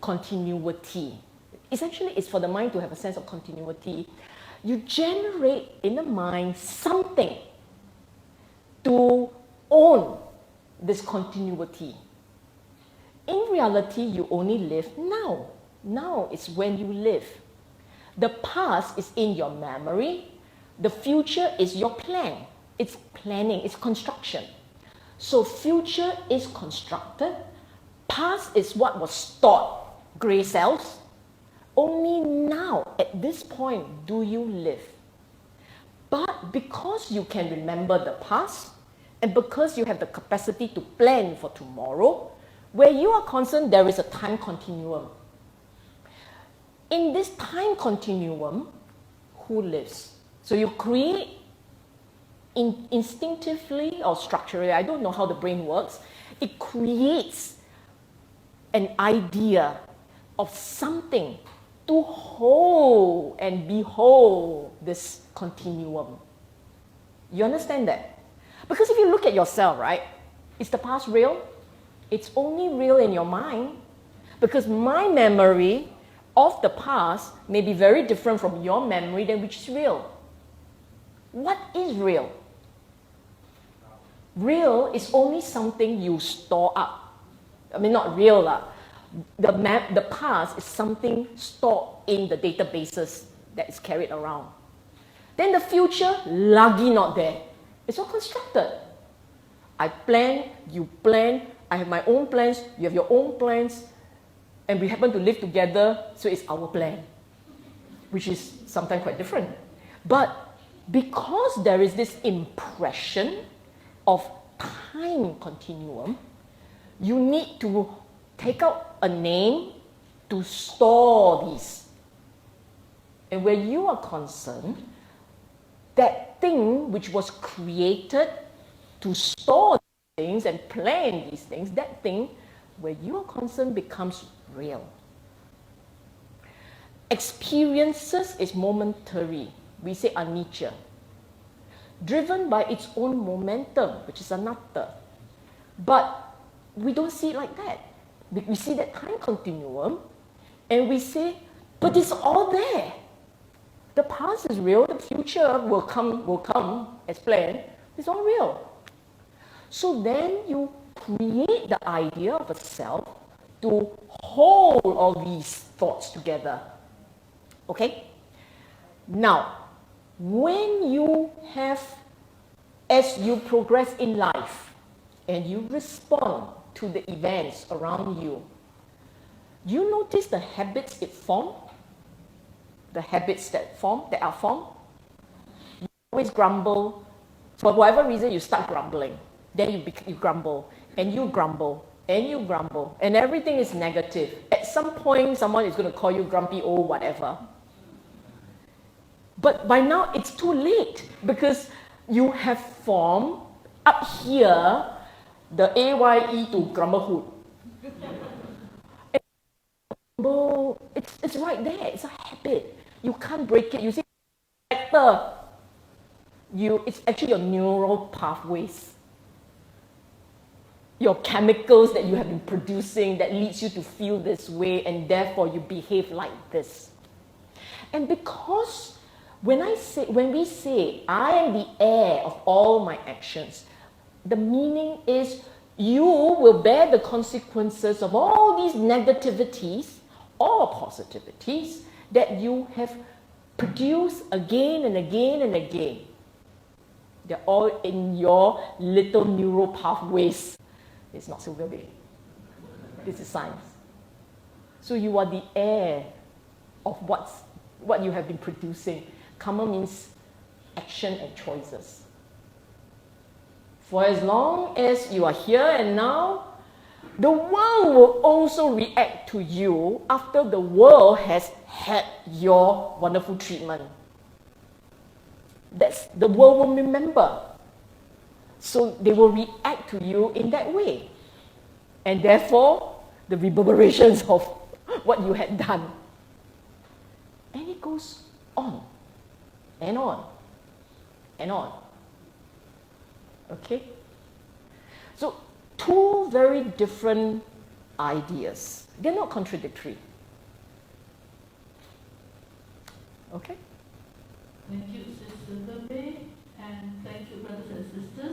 continuity, essentially it's for the mind to have a sense of continuity, you generate in the mind something to own this continuity. In reality, you only live now. Now is when you live. The past is in your memory. The future is your plan. It's planning, it's construction. So future is constructed. Past is what was stored, grey cells. Only now, at this point, do you live. But because you can remember the past, and because you have the capacity to plan for tomorrow, where you are concerned, there is a time continuum. In this time continuum, who lives? So you create instinctively or structurally, I don't know how the brain works, it creates an idea of something to hold and behold this continuum. You understand that? Because if you look at yourself, right, is the past real? It's only real in your mind. Because my memory of the past may be very different from your memory than which is real. What is real? Real is only something you store up. I mean, not real lah. The past is something stored in the databases that is carried around. Then the future, lagi not there. It's all constructed. I plan, you plan, I have my own plans, you have your own plans, and we happen to live together, so it's our plan, which is sometimes quite different. But because there is this impression of time continuum, you need to take out a name to store these. And where you are concerned, that thing which was created to store things and plan these things, that thing where you are concerned becomes real. Experiences is momentary. We say anicca. Driven by its own momentum, which is anatta. But we don't see it like that. We see that time continuum and we say, but it's all there. The past is real, the future will come as planned. It's all real. So then you create the idea of a self to hold all these thoughts together. Okay? Now, when you have, as you progress in life and you respond to the events around you, you notice the habits it formed? The habits that are formed? You always grumble. For whatever reason, you start grumbling. Then you grumble, and you grumble, and you grumble, and everything is negative. At some point, someone is going to call you grumpy old whatever. But by now, it's too late because you have formed up here the AYE to grumble. It's right there. It's a habit. You can't break it. You see, it's actually your neural pathways, your chemicals that you have been producing that leads you to feel this way, and therefore you behave like this. And because when we say I am the heir of all my actions, the meaning is you will bear the consequences of all these negativities or positivities that you have produced again and again and again. They're all in your little neural pathways. It's not Sylvia. This is science. So you are the heir of what you have been producing. Karma means action and choices. For as long as you are here and now, the world will also react to you after the world has had your wonderful treatment. The world will remember. So they will react to you in that way. And therefore, the reverberations of what you had done. And it goes on and on and on. Okay? So, two very different ideas. They're not contradictory. Okay? Thank you, Sister Sylvia, and thank you, brothers and sisters.